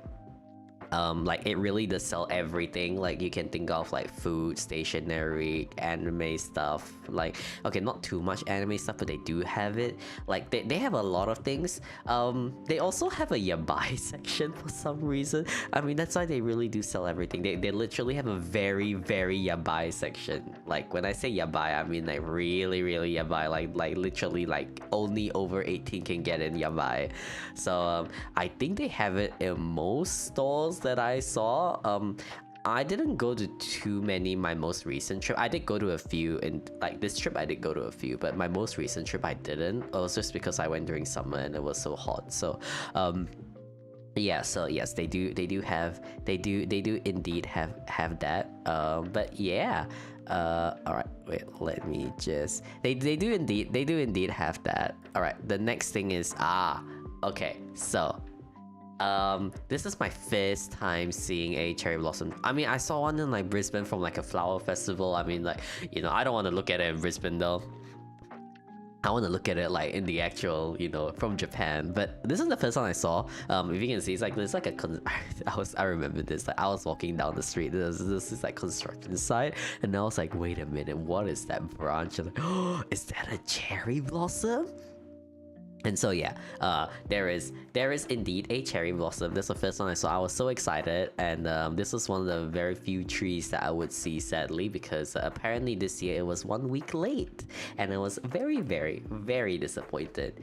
it really does sell everything. Like you can think of like food, stationery, anime stuff. Like, okay, not too much anime stuff, but they do have it. Like they have a lot of things. They also have a yabai section for some reason. I mean, that's why they really do sell everything. They literally have a very, very yabai section. Like when I say yabai, I mean like really, really yabai. Like literally like only over 18 can get in yabai. So I think they have it in most stores that I saw. I didn't go to too many my most recent trip. I did go to a few, and like this trip I did go to a few, but my most recent trip I didn't. It was just because I went during summer and it was so hot. So yeah, so yes, they do indeed have that. But yeah, all right, wait, let me just, they do indeed have that. All right, the next thing is okay, so this is my first time seeing a cherry blossom. I mean, I saw one in like Brisbane from like a flower festival. I mean, like, you know, I don't want to look at it in Brisbane though. I want to look at it like in the actual, you know, from Japan. But this is the first one I saw. If you can see, it's like there's like I remember this. Like I was walking down the street. This is like construction site, and I was like, wait a minute, what is that branch? And like, oh, is that a cherry blossom? And so yeah, there is indeed a cherry blossom. This is the first one I saw. I was so excited, and this was one of the very few trees that I would see, sadly, because apparently this year it was 1 week late, and I was very, very, very disappointed.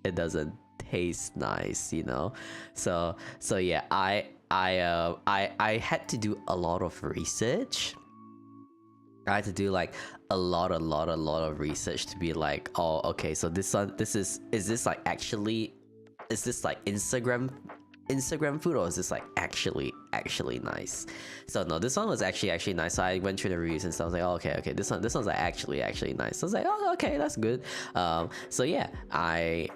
it doesn't taste nice, you know. So yeah, I had to do a lot of research. I had to do like a lot of research to be like, oh, okay, so this one, is this like actually, is this like Instagram food, or is this like actually nice? So no, this one was actually nice. So I went through the reviews and stuff. I was like, oh, okay, this one's like actually nice. So I was like, oh, okay, that's good. So yeah, I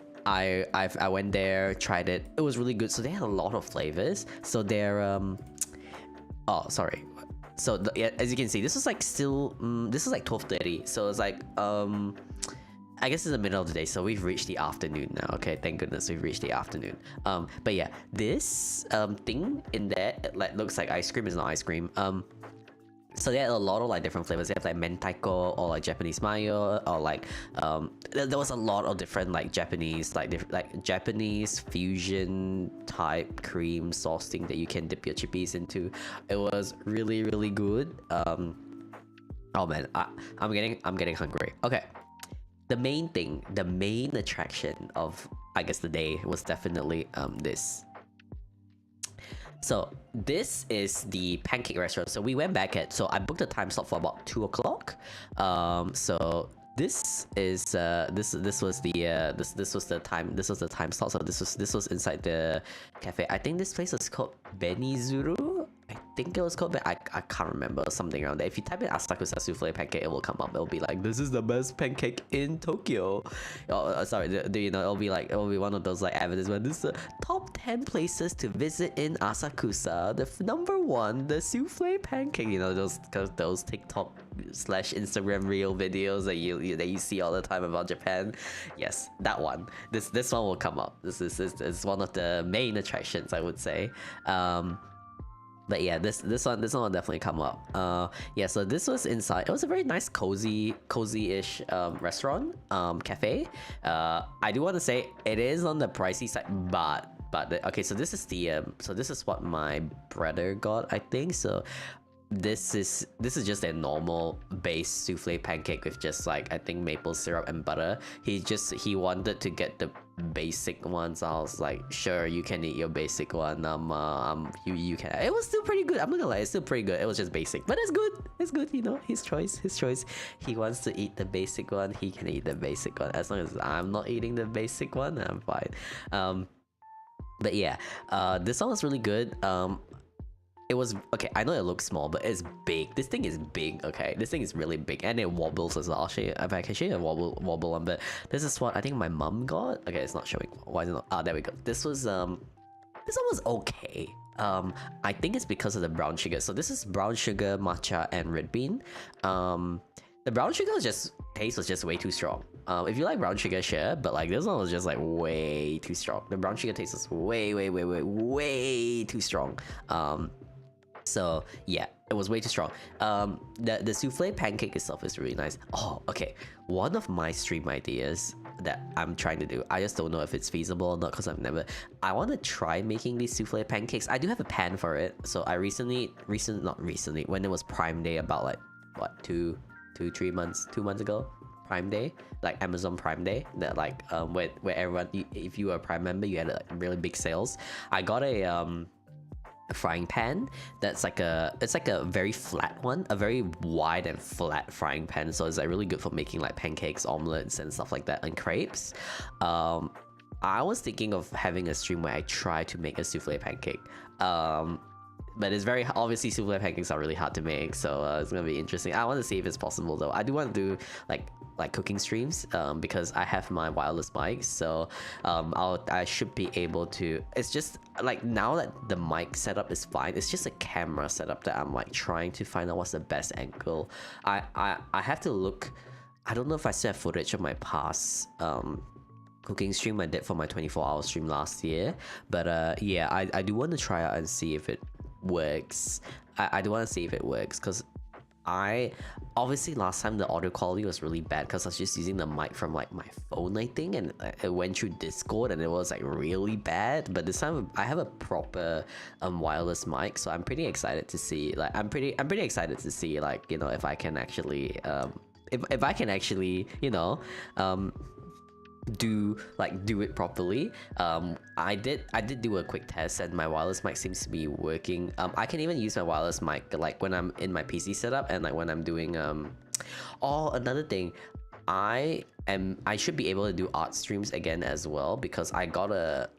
went there, tried it. It was really good. So they had a lot of flavors. So they're oh, sorry. So yeah, as you can see, this is like still this is like 12:30. So it's like I guess it's the middle of the day, so we've reached the afternoon now. Okay, thank goodness we've reached the afternoon. But yeah, this thing in there, it like looks like ice cream. Is not ice cream. So they had a lot of like different flavors. They have like mentaiko, or like Japanese mayo, or like there was a lot of different like Japanese like Japanese fusion type cream sauce thing that you can dip your chippies into. It was really good. Oh man, I'm getting hungry. Okay. The main attraction of, I guess, the day was definitely this. So this is the pancake restaurant. So we went back so I booked a time slot for about 2 o'clock. So this is this was the time slot. So this was inside the cafe. I think this place is called Benizuru. I think it was called, but I can't remember, something around there. If you type in Asakusa souffle pancake, it will come up. It'll be like, this is the best pancake in Tokyo. Sorry, you know, it'll be one of those like advertisements. This is the top 10 places to visit in Asakusa. The number 1, the souffle pancake. You know, those TikTok / Instagram reel videos that you see all the time about Japan. Yes, that one. This one will come up. This is one of the main attractions, I would say. But yeah, this one will definitely come up. Yeah, so this was inside. It was a very nice cozy-ish restaurant, cafe. I do want to say it is on the pricey side, but okay, so this is what my brother got, I think. So this is just a normal base souffle pancake with just like, I think, maple syrup and butter. He wanted to get the basic ones. I was like, sure, you can eat your basic one. You can. It was still pretty good. I'm not gonna lie, it's still pretty good. It was just basic, but it's good. You know, his choice. He wants to eat the basic one, he can eat the basic one. As long as I'm not eating the basic one, I'm fine. But yeah, this one was really good. It was okay. I know it looks small, but it's big. This thing is big. Okay, this thing is really big, and it wobbles as well. I'll show you. If I can show you a wobble one, but this is what I think my mum got. Okay, it's not showing. Why is it not? Ah, there we go. This one was okay. I think it's because of the brown sugar. So this is brown sugar, matcha, and red bean. The brown sugar taste was just way too strong. If you like brown sugar, sure, but like this one was just like way too strong. The brown sugar taste was way too strong. So yeah, it was way too strong. The souffle pancake itself is really nice. Oh, okay. One of my stream ideas that I'm trying to do, I just don't know if it's feasible or not, because I want to try making these souffle pancakes. I do have a pan for it. So I not recently, when it was Prime Day, about like what, 2 months ago, Prime Day, like Amazon Prime Day, that like where everyone, if you were a Prime member, you had like really big sales. I got a frying pan that's like it's like a very flat one, a very wide and flat frying pan. So it's like really good for making like pancakes, omelets, and stuff like that, and crepes. I was thinking of having a stream where I try to make a souffle pancake. But it's very obviously, souffle pancakes are really hard to make, so it's gonna be interesting. I want to see if it's possible though. I do want to do like cooking streams, because I have my wireless mic, so I should be able to. It's just like, now that the mic setup is fine, it's just a camera setup that I'm like trying to find out what's the best angle. I have to look. I don't know if I still have footage of my past cooking stream I did for my 24-hour stream last year, but yeah, I do want to try out and see if it works. I do want to see if it works, because obviously last time the audio quality was really bad because I was just using the mic from like my phone, I think, and it went through Discord and it was like really bad. But this time I have a proper wireless mic, so I'm pretty excited to see, like, I'm pretty excited to see, like, you know, if I can actually if I can actually, you know, do it properly. I did do a quick test and my wireless mic seems to be working. I can even use my wireless mic like when I'm in my PC setup and like when I'm doing oh, another thing, I should be able to do art streams again as well, because I got a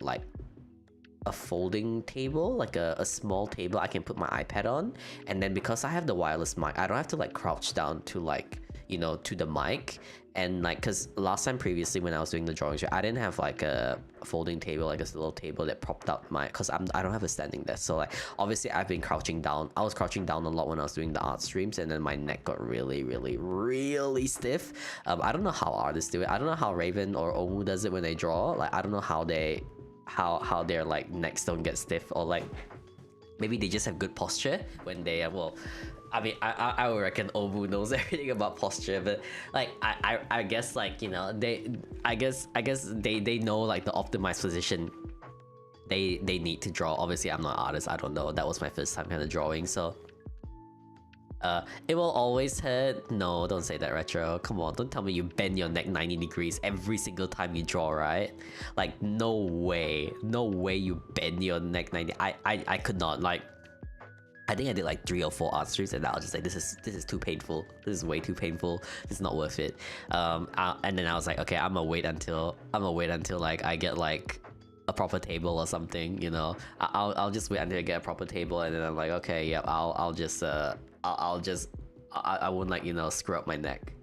folding table, like a small table I can put my iPad on, and then because I have the wireless mic, I don't have to like crouch down to like, you know, to the mic. And like, because last time previously when I was doing the drawings, I didn't have like a folding table, like a little table that propped up my, because I don't have a standing desk, so like obviously I've been crouching down. I was crouching down a lot when I was doing the art streams, and then my neck got really stiff. I don't know how artists do it. I don't know how Raven or Omu does it when they draw. Like I don't know how their like necks don't get stiff, or like maybe they just have good posture when they well, I mean, I would reckon Omu knows everything about posture, but like I guess like, you know, I guess they know like the optimized position they need to draw. Obviously I'm not an artist, I don't know. That was my first time kind of drawing, so it will always hurt. No, don't say that, Retro. Come on, don't tell me you bend your neck 90 degrees every single time you draw, right? Like no way you bend your neck 90. I could not. Like I think I did like 3 or 4 art streams and I was just like, this is too painful. This is way too painful. This is not worth it. And then I was like, okay, I'm gonna wait until like I get like a proper table or something, you know. I'll just wait until I get a proper table, and then I'm like, okay, yeah, I won't like, you know, screw up my neck.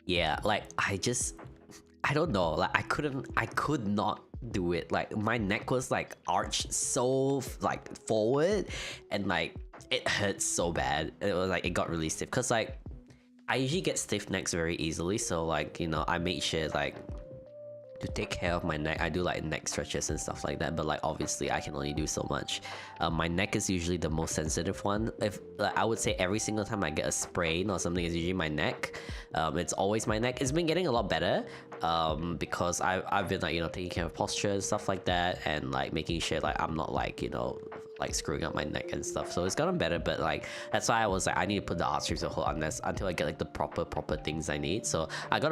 Yeah, like I don't know, like I could not do it. Like my neck was like arched so like forward, and like it hurts so bad. It was like, it got really stiff, because like I usually get stiff necks very easily, so like, you know, I make sure like to take care of my neck. I do like neck stretches and stuff like that, but like obviously I can only do so much. My neck is usually the most sensitive one. If like, I would say every single time I get a sprain or something, it's usually my neck. It's always my neck. It's been getting a lot better because I've been like, you know, taking care of posture and stuff like that, and like making sure like I'm not like, you know, like screwing up my neck and stuff. So it's gotten better, but like that's why I was like, I need to put the art streams on hold until I get like the proper things I need. So I got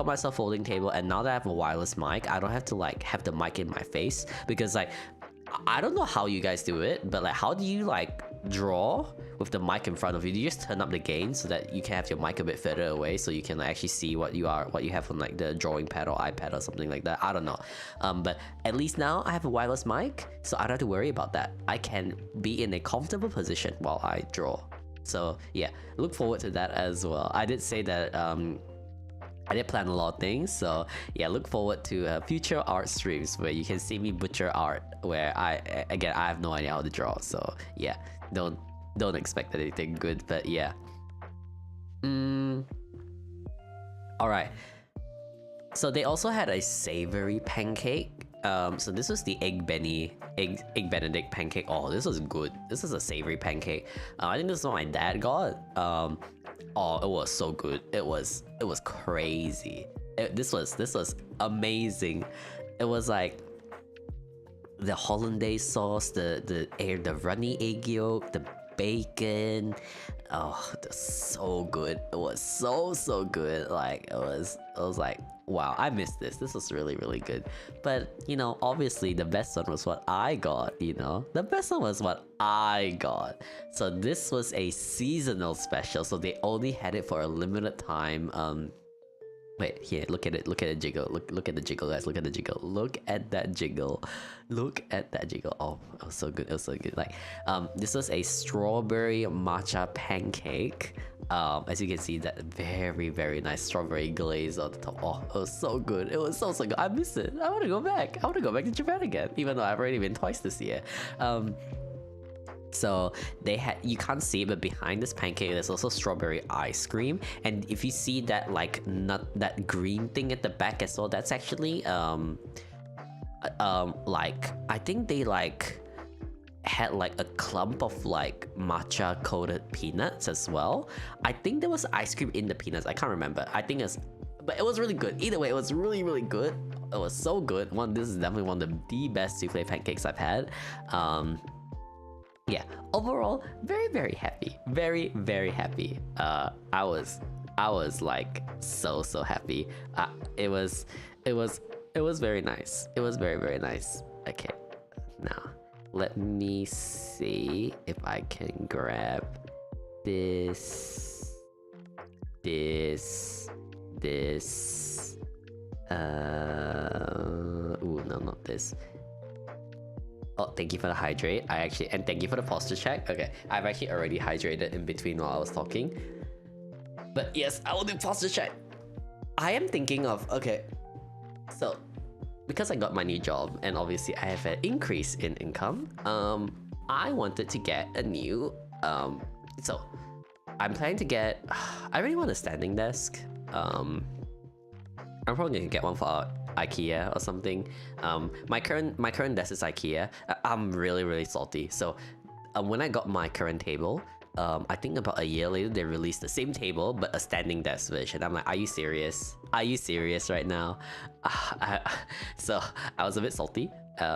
myself a folding table, and now that I have a wireless mic, I don't have to like have the mic in my face, because like I don't know how you guys do it, but like how do you like draw with the mic in front of you? Do you just turn up the gain so that you can have your mic a bit further away, so you can like, actually see what you have on like the drawing pad or iPad or something like that? I don't know. But at least now I have a wireless mic, so I don't have to worry about that. I can be in a comfortable position while I draw. So yeah, look forward to that as well. I did say that I did plan a lot of things, so yeah, look forward to future art streams where you can see me butcher art, where I have no idea how to draw, so yeah, don't expect anything good, but yeah. Alright, so they also had a savory pancake. So this was the egg benedict pancake. Oh, this was good. This is a savory pancake. I think this is what my dad got. Oh, it was so good. It was crazy. This was amazing. It was like the hollandaise sauce, the runny egg yolk, the bacon. Oh, it was so good. It was so good. Like it was like, wow, I missed this. This was really good. But you know, obviously the best one was what I got. You know, the best one was what I got. So this was a seasonal special, so they only had it for a limited time. Wait, here, look at it, look at the jiggle, look at the jiggle, guys, look at the jiggle, look at that jiggle, look at that jiggle. Oh, it was so good, it was so good. Like, this was a strawberry matcha pancake. As you can see, that very nice strawberry glaze on the top. Oh, it was so good, it was so good. I miss it. I want to go back. I want to go back to Japan again, even though I've already been twice this year. So they had, you can't see it, but behind this pancake there's also strawberry ice cream, and if you see that like that green thing at the back as well, that's actually like I think they like had like a clump of like matcha coated peanuts as well. I think there was ice cream in the peanuts, I can't remember. I think it's, but it was really good. Either way, it was really good. It was so good. This is definitely one of the best souffle pancakes I've had. yeah, overall, very happy. Very happy. I was like so happy. It was it was it was very nice. It was very nice. Okay, now let me see if I can grab this. Ooh, no, not this. Oh, thank you for the hydrate. And thank you for the posture check. Okay, I've actually already hydrated in between while I was talking. But yes, I will do posture check. I am thinking of, okay, so because I got my new job and obviously I have an increase in income, I wanted to get a new, so I'm planning to get, I really want a standing desk. I'm probably gonna get one for IKEA or something. My current desk is IKEA. I'm really salty. So when I got my current table, I think about a year later they released the same table but a standing desk version. I'm like, are you serious? Are you serious right now? So I was a bit salty.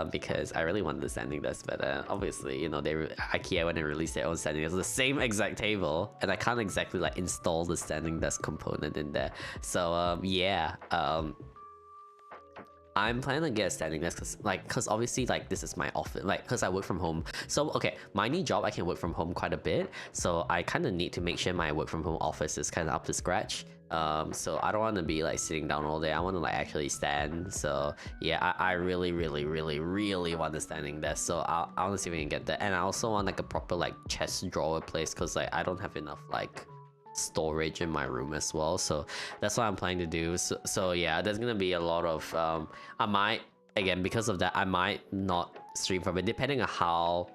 Because I really wanted the standing desk, but obviously, you know, IKEA when they released their own standing desk, the same exact table, and I can't exactly like install the standing desk component in there. So yeah, I'm planning to get a standing desk because obviously like this is my office, like because I work from home. So okay, my new job I can work from home quite a bit, so I kind of need to make sure my work from home office is kind of up to scratch. So I don't want to be like sitting down all day. I want to like actually stand. So yeah, I really want the standing desk. So I want to see if we can get that, and I also want like a proper like chest drawer place because like I don't have enough like storage in my room as well. So that's what I'm planning to do. So yeah, there's gonna be a lot of I might, again because of that, I might not stream from it depending on how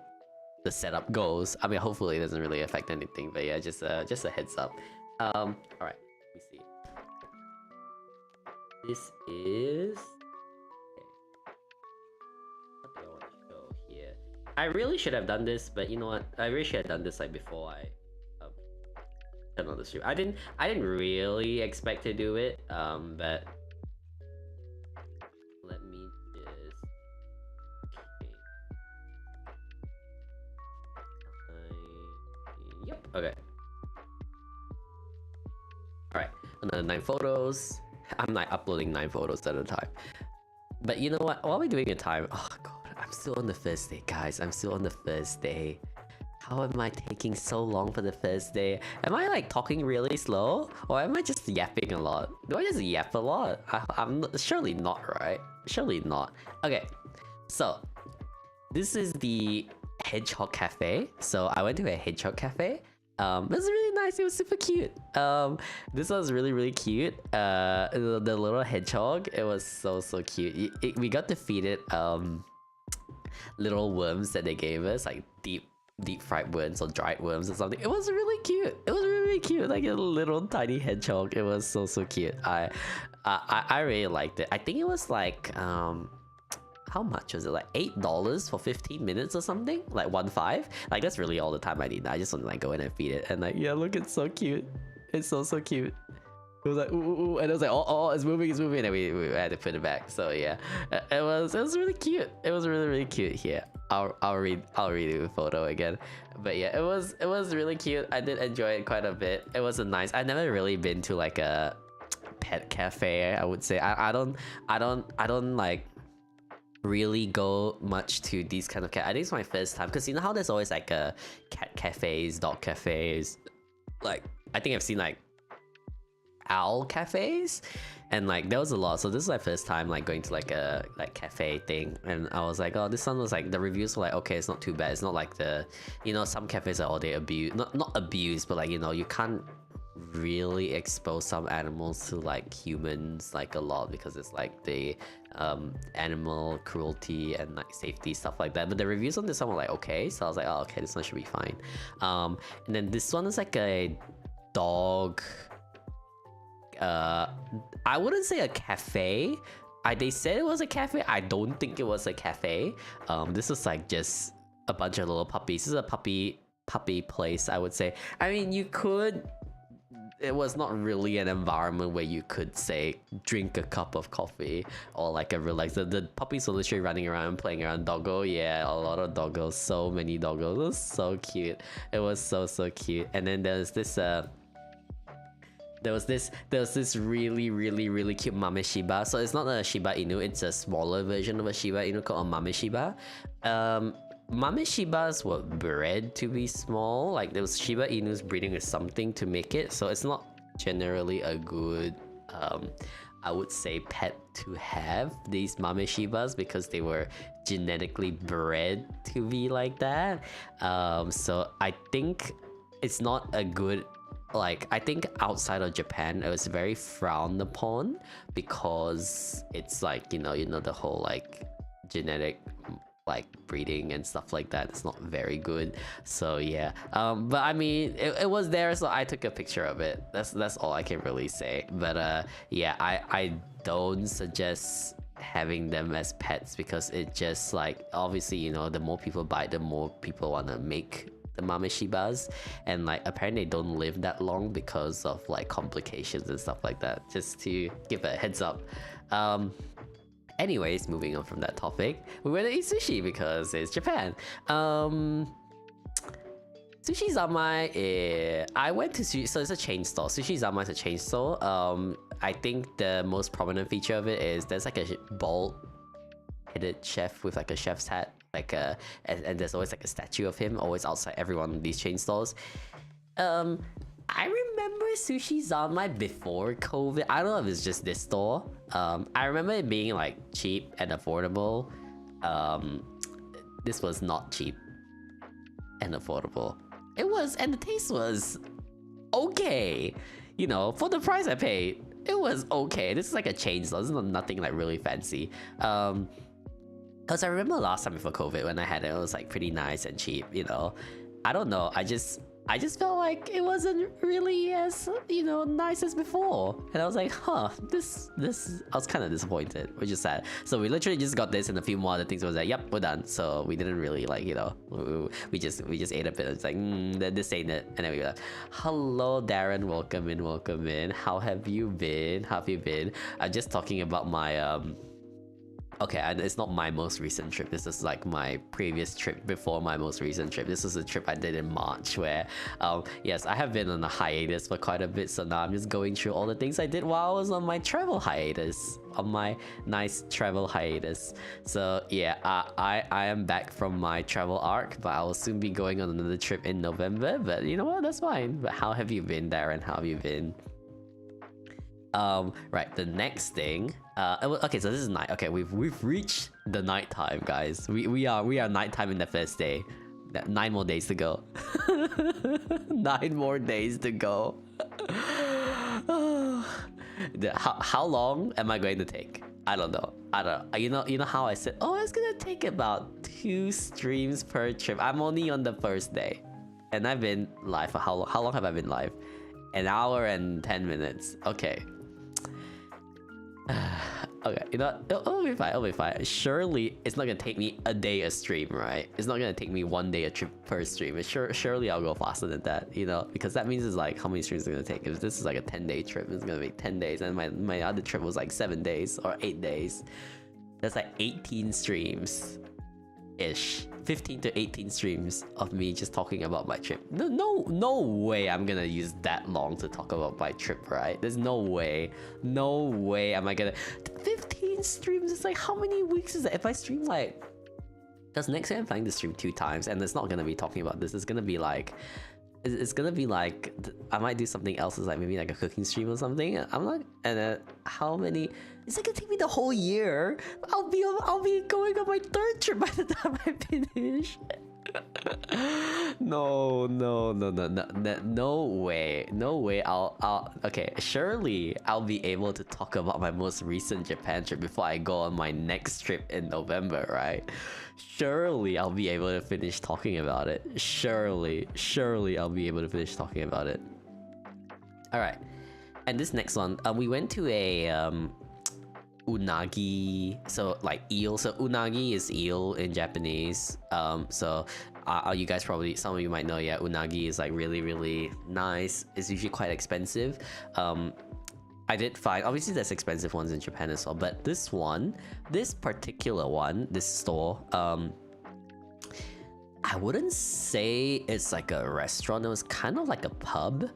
the setup goes. I mean, hopefully it doesn't really affect anything, but yeah, just a heads up. All right, let me see. This is, okay. What do I want to show here? I really should have done this, but you know what, I really should have done this like before I turned on the stream. I didn't really expect to do it, but let me just, okay. Yep, okay. Alright, another 9 photos. I'm like uploading 9 photos at a time. But you know what? While we're doing a time, oh god, I'm still on the first day, guys. I'm still on the first day. How am I taking so long for the first day? Am I like talking really slow? Or am I just yapping a lot? Do I just yap a lot? I'm surely not, right? Surely not. Okay, so this is the Hedgehog Cafe. So I went to a Hedgehog Cafe. It was really nice. It was super cute. This was really cute. The little hedgehog. It was so cute. We got to feed it little worms that they gave us, like deep fried worms or dried worms or something. It was really cute. It was really cute, like a little tiny hedgehog. It was so cute. I really liked it. I think it was like how much was it? Like $8 for 15 minutes or something? Like 1.5? Like that's really all the time I need. I just want to like go in and feed it and like, yeah, look, it's so cute. It's so cute. It was like ooh, and it was like oh, it's moving, and we had to put it back. So yeah, it was really cute. It was really cute here. I'll redo the photo again, but yeah, it was really cute. I did enjoy it quite a bit. It was a nice. I've never really been to like a pet cafe. I would say I don't like really go much to these kind of I think it's my first time, because you know how there's always like a cat cafes, dog cafes. Like I think I've seen like owl cafes, and like there was a lot. So this is my first time like going to like a cafe thing, and I was like, oh, this one was like, the reviews were like, okay, it's not too bad. It's not like the, you know, some cafes are all they abuse, not abuse, but like, you know, you can't really expose some animals to like humans like a lot, because it's like the animal cruelty and like safety stuff like that. But the reviews on this one were like okay, so I was like, oh okay, this one should be fine. And then this one is like a dog, I wouldn't say a cafe. They said it was a cafe. I don't think it was a cafe. This is like just a bunch of little puppies. This is a puppy place, I would say. I mean, you could it was not really an environment where you could say drink a cup of coffee or like a relax. The puppies were literally running around and playing around. Doggo, yeah, a lot of doggos, so many doggos. It was so cute. It was so cute. And then there's this there was this really cute Mame Shiba. So it's not a Shiba Inu, it's a smaller version of a Shiba Inu called a Mame Shiba. Mame Shibas were bred to be small. Like there was Shiba Inus breeding with something to make it. So it's not generally a good I would say pet to have, these Mame Shibas, because they were genetically bred to be like that. So I think it's not a good, like, I think outside of Japan it was very frowned upon because it's like, you know the whole like genetic like breeding and stuff like that. It's not very good. So yeah, but I mean it was there, so I took a picture of it. That's all I can really say. But yeah, I don't suggest having them as pets because it just like, obviously, you know, the more people buy it, the more people want to make the Mame Shibas, and like apparently they don't live that long because of like complications and stuff like that, just to give a heads up. Anyways, moving on from that topic, we went to eat sushi because it's Japan. Sushi Zanmai, I went to sushi, so it's a chain store. Sushi Zanmai is a chain store. I think the most prominent feature of it is there's like a bald-headed chef with like a chef's hat, like and there's always like a statue of him always outside every one of these chain stores. I remember Sushi Zanmai before COVID. I don't know if it's just this store. I remember it being like cheap and affordable. This was not cheap and affordable. It was, and the taste was okay. You know, for the price I paid, it was okay. This is like a chain store. This is nothing like really fancy. Cause I remember last time before COVID when I had it, it was like pretty nice and cheap. You know, I don't know. I just felt like it wasn't really as, you know, nice as before. And I was like, huh, this, I was kind of disappointed, which is sad. So we literally just got this and a few more other things. I was like, yep, we're done. So we didn't really like, you know, we just ate a bit. It's like, this ain't it. And then we were like, hello, Darren, welcome in. How have you been? I'm just talking about my, okay, and it's not my most recent trip. This is like my previous trip before my most recent trip. This was a trip I did in March where, yes, I have been on a hiatus for quite a bit. So now I'm just going through all the things I did while I was on my travel hiatus, on my nice travel hiatus. So yeah, I am back from my travel arc, but I will soon be going on another trip in November. But you know what? That's fine. But how have you been, Darren? How have you been? Right, the next thing, okay, so this is night. Okay, we've reached the nighttime, guys. We are nighttime in the first day. 9 more days to go. 9 more days to go. How long am I going to take? I don't know. You know how I said, oh, it's gonna take about 2 streams per trip. I'm only on the first day, and I've been live for how long? How long have I been live? 1 hour and 10 minutes. Okay. Okay, you know, it'll be fine. Surely it's not gonna take me a day a stream, right? It's not gonna take me 1 day a trip per stream. Surely I'll go faster than that, you know, because that means it's like how many streams it's gonna take. If this is like a 10-day trip, it's gonna be 10 days, and my other trip was like 7 days or 8 days. That's like 18 streams ish. 15 to 18 streams of me just talking about my trip. No way I'm gonna use that long to talk about my trip, right? There's no way am I gonna 15 streams. It's like, how many weeks is that? If I stream like, because next year I'm planning to stream 2 times, and it's not gonna be talking about this. It's gonna be like, I might do something else. It's like maybe like a cooking stream or something. I'm like, and then how many? It's like gonna take me the whole year. I'll be going on my 3rd trip by the time I finish. No way. I'll okay. Surely I'll be able to talk about my most recent Japan trip before I go on my next trip in November, right? Surely I'll be able to finish talking about it. Surely I'll be able to finish talking about it. All right, and this next one, we went to a unagi, so like eel. So unagi is eel in Japanese. So you guys probably, some of you might know, yeah, unagi is like really, really nice. It's usually quite expensive. I did find, obviously there's expensive ones in Japan as well, but this particular one, this store, I wouldn't say it's like a restaurant. It was kind of like a pub.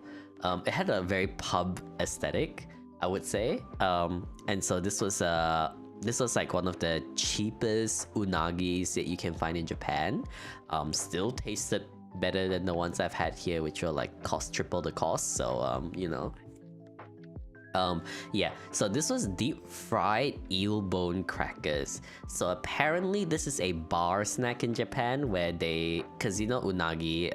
It had a very pub aesthetic, I would say. And so this was like one of the cheapest unagis that you can find in Japan. Still tasted better than the ones I've had here, which were like cost triple the cost. So you know. Yeah, so this was deep fried eel bone crackers. So apparently this is a bar snack in Japan where cause you know unagi,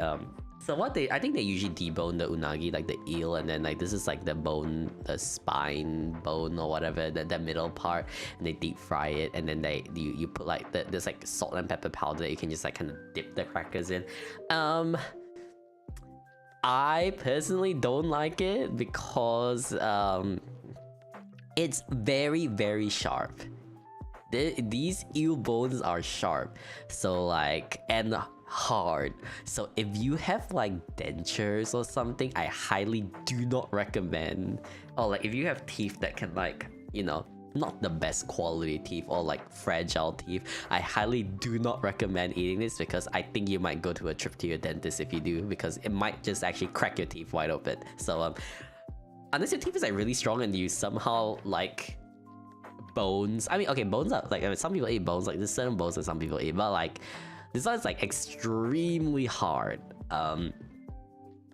so I think they usually debone the unagi, like the eel, and then like this is like the bone, the spine bone or whatever, the middle part, and they deep fry it, and then you put like there's like salt and pepper powder that you can just like kind of dip the crackers in. I personally don't like it because it's very, very sharp. These eel bones are sharp, so like, and hard. So if you have like dentures or something, I highly do not recommend. Or like if you have teeth that can like, you know, not the best quality teeth or like fragile teeth, I highly do not recommend eating this, because I think you might go to a trip to your dentist if you do, because it might just actually crack your teeth wide open. So unless your teeth is like really strong and you somehow like bones, I mean, okay, bones are like, I mean, some people eat bones, like there's certain bones that some people eat, but like this one is like extremely hard.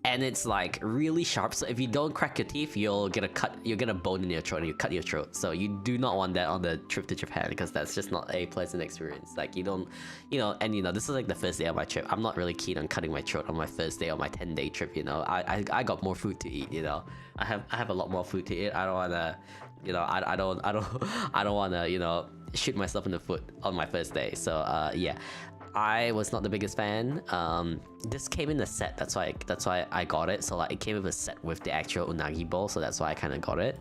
And it's like really sharp, so if you don't crack your teeth, you'll get a bone in your throat and you cut your throat. So you do not want that on the trip to Japan, because that's just not a pleasant experience. Like you don't, you know, and you know, this is like the first day of my trip. I'm not really keen on cutting my throat on my first day of my 10-day trip, you know. I got more food to eat, you know. I have a lot more food to eat. I don't wanna, you know, I don't wanna, you know, shoot myself in the foot on my first day. So yeah. I was not the biggest fan. This came in a set, that's why I got it. So like it came with a set with the actual unagi bowl, so that's why I kind of got it.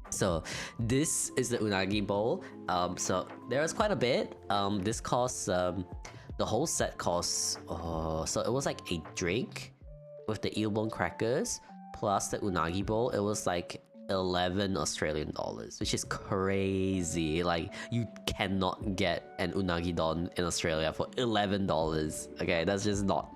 So this is the unagi bowl. So there was quite a bit. This costs the whole set costs, so it was like a drink with the eel bone crackers plus the unagi bowl. It was like 11 Australian dollars, which is crazy. Like you cannot get an unagi don in Australia for $11. Okay, that's just not,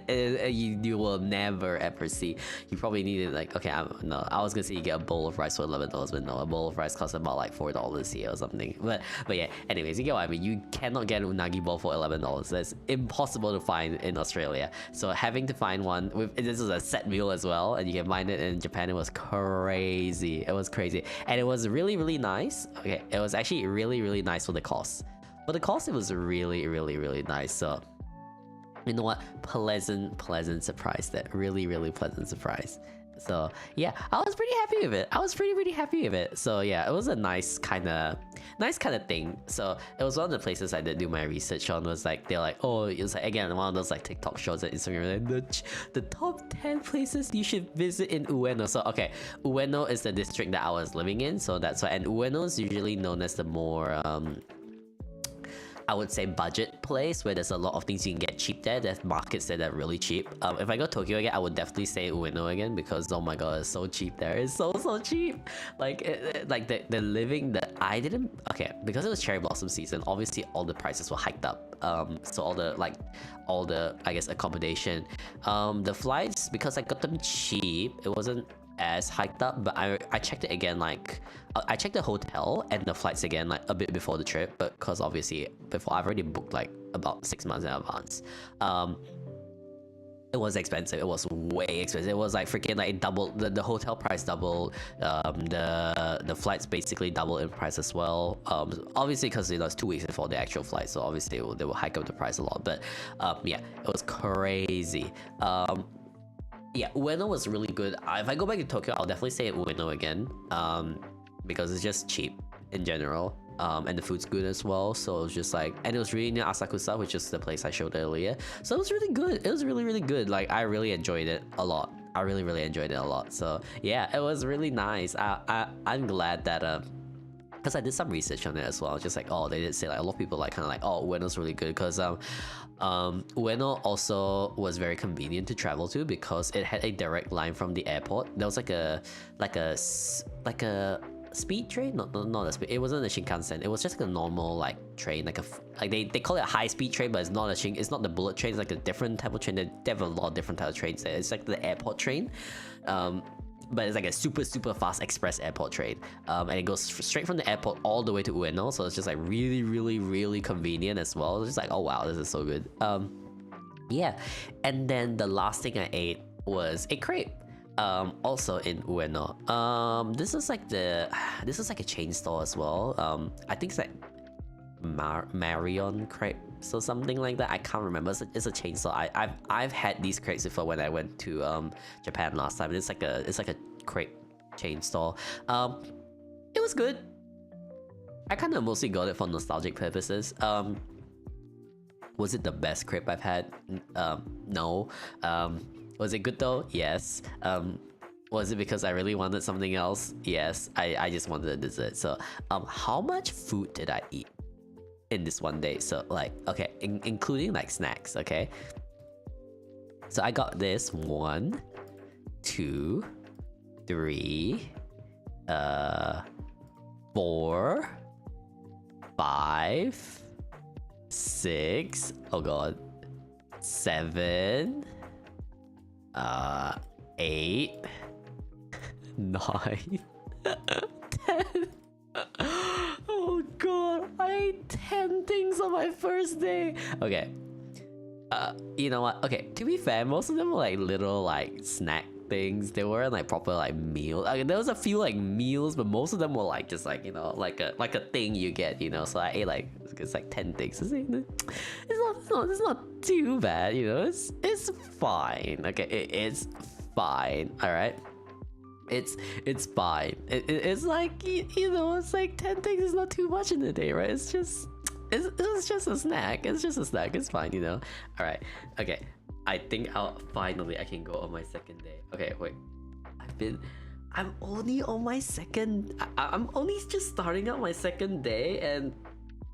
you will never ever see. You probably need it like, okay, no, I was gonna say you get a bowl of rice for $11, but no, a bowl of rice costs about like $4 here or something. But yeah, anyways, you get what I mean. You cannot get an unagi bowl for $11. That's impossible to find in Australia. So having to find one with, this is a set meal as well, and you can find it in Japan. It was crazy. It was crazy, and it was really, really nice. Okay, it was actually really, really nice for the cost. For the cost, it was really, really, really nice. So you know what, pleasant surprise. That really, really pleasant surprise. So yeah, I was pretty happy with it. I was pretty happy with it. So yeah, it was a nice kind of thing. So it was one of the places I did do my research on. Was like, they're like, oh, it's like, again, one of those like TikTok shows at Instagram, like the top 10 places you should visit in Ueno. So okay, Ueno is the district that I was living in, so that's why. And Ueno is usually known as the more I would say budget place, where there's a lot of things you can get cheap there. There's markets there that are really cheap. If I go to Tokyo again, I would definitely say Ueno again, because oh my god, it's so cheap there. It's so cheap. Like like the living that I didn't, okay, because it was cherry blossom season, obviously all the prices were hiked up. So all the I guess accommodation, the flights, because I got them cheap, it wasn't as hiked up, but I checked it again, like I checked the hotel and the flights again like a bit before the trip, but because obviously before I've already booked like about 6 months in advance. It was expensive. It was way expensive. It was like freaking like double, the hotel price doubled, the flights basically doubled in price as well. Obviously because, you know, it's 2 weeks before the actual flight, so obviously they will hike up the price a lot, but yeah, it was crazy. Yeah, Ueno was really good. If I go back to Tokyo, I'll definitely say Ueno again, because it's just cheap in general, and the food's good as well. So it's just like, and it was really near Asakusa, which is the place I showed earlier. So it was really good. It was really, really good. Like I really enjoyed it a lot. I really enjoyed it a lot. So yeah, it was really nice. I'm glad that because I did some research on it as well. Just like, oh, they did say like a lot of people like kind of like, oh, Ueno's really good because Ueno also was very convenient to travel to because it had a direct line from the airport. There was like a speed train, not a speed. It wasn't a Shinkansen. It was just like a normal like train, like they call it a high speed train, but it's not it's not the bullet train. It's like a different type of train. They have a lot of different types of trains there. It's like the airport train. But it's like a super fast express airport train, and it goes straight from the airport all the way to Ueno, so it's just like really convenient as well. It's just like, oh wow, this is so good. Yeah, and then the last thing I ate was a crepe, also in Ueno. This is like a chain store as well. I think it's like Marion crepes or something like that. I can't remember. It's a chain store. I've had these crepes before when I went to Japan last time. It's like a crepe chain store. It was good. I kind of mostly got it for nostalgic purposes. Was it the best crepe I've had? No. Was it good though? Yes. Was it because I really wanted something else? Yes. I just wanted a dessert. So how much food did I eat in this one day? So like, okay, including like snacks, okay? So I got this 1, 2, 3, 4, 5, 6, oh god, 7, 8, 9, 10. Oh god, I ate 10 things on my first day. Okay. You know what? Okay, to be fair, most of them were like little like snack things. They weren't like proper like meals. There was a few like meals, but most of them were like just like, you know, like a thing you get, you know. So I ate like, it's like 10 things. It's not too bad, you know. It's fine. Okay, it's fine. All right. It's fine. It's like, you know, it's like 10 things is not too much in a day, right? It's just a snack. It's just a snack. It's fine, you know. All right. Okay. I think I can go on my second day. Okay, wait. I'm only on my second. I'm only just starting out my second day, and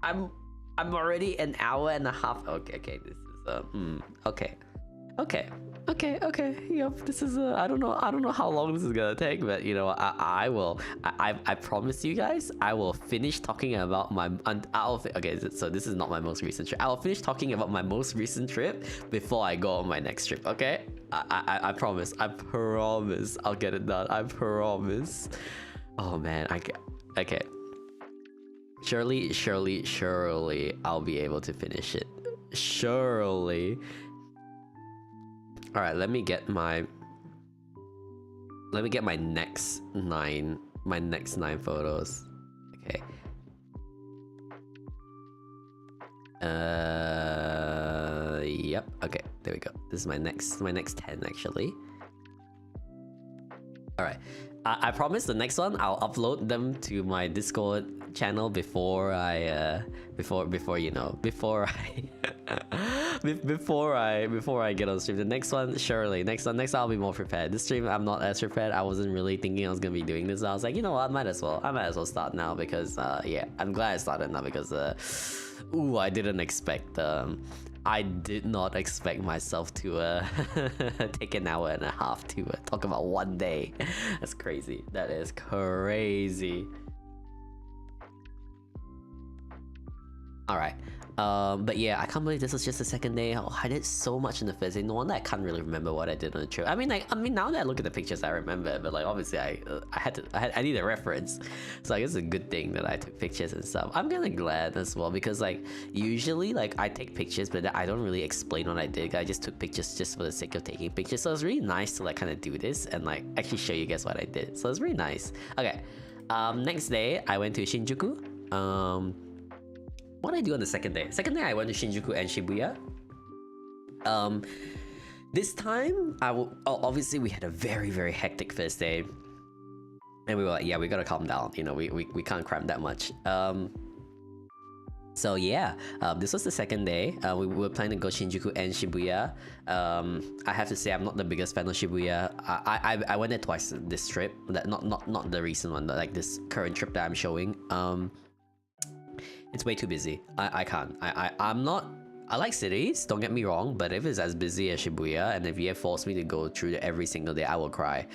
I'm already an hour and a half. Okay. This is Okay. Yep. This is I don't know how long this is gonna take, but you know, I will. I promise you guys, I will finish talking about my. Okay, so this is not my most recent trip. I will finish talking about my most recent trip before I go on my next trip. Okay. I promise. I promise. I'll get it done. I promise. Oh man. Okay. Surely, I'll be able to finish it. Surely. All right, let me get my next 9 photos. Okay. Yep. Okay, there we go. This is my next 10 actually. All right. I promise the next one I'll upload them to my Discord channel before I before I get on stream. The next one, surely. Next I'll be more prepared. This stream I'm not as prepared. I wasn't really thinking I was gonna be doing this. I was like, you know what, I might as well start now because yeah, I'm glad I started now because I didn't expect I did not expect myself to take an hour and a half to talk about one day. That's crazy. That is crazy. All right. But yeah, I can't believe this was just the second day. Oh, I did so much in the first day. No wonder I can't really remember what I did on the trip. I mean, now that I look at the pictures, I remember. But like, obviously, I need a reference. So I guess it's a good thing that I took pictures and stuff. I'm kind of glad as well because like usually like I take pictures, but I don't really explain what I did. I just took pictures just for the sake of taking pictures. So it's really nice to like kind of do this and like actually show you guys what I did. So it's really nice. Okay. Next day I went to Shinjuku. What did I do on the second day? Second day I went to Shinjuku and Shibuya. This time obviously we had a very hectic first day, and we were like, yeah, we gotta calm down. You know, we can't cram that much. So yeah, this was the second day. We were planning to go Shinjuku and Shibuya. I have to say I'm not the biggest fan of Shibuya. I went there twice this trip. That not the recent one, but like this current trip that I'm showing. It's way too busy. I can't. I'm not. I like cities, don't get me wrong, but if it's as busy as Shibuya, and if you have forced me to go through it every single day, I will cry.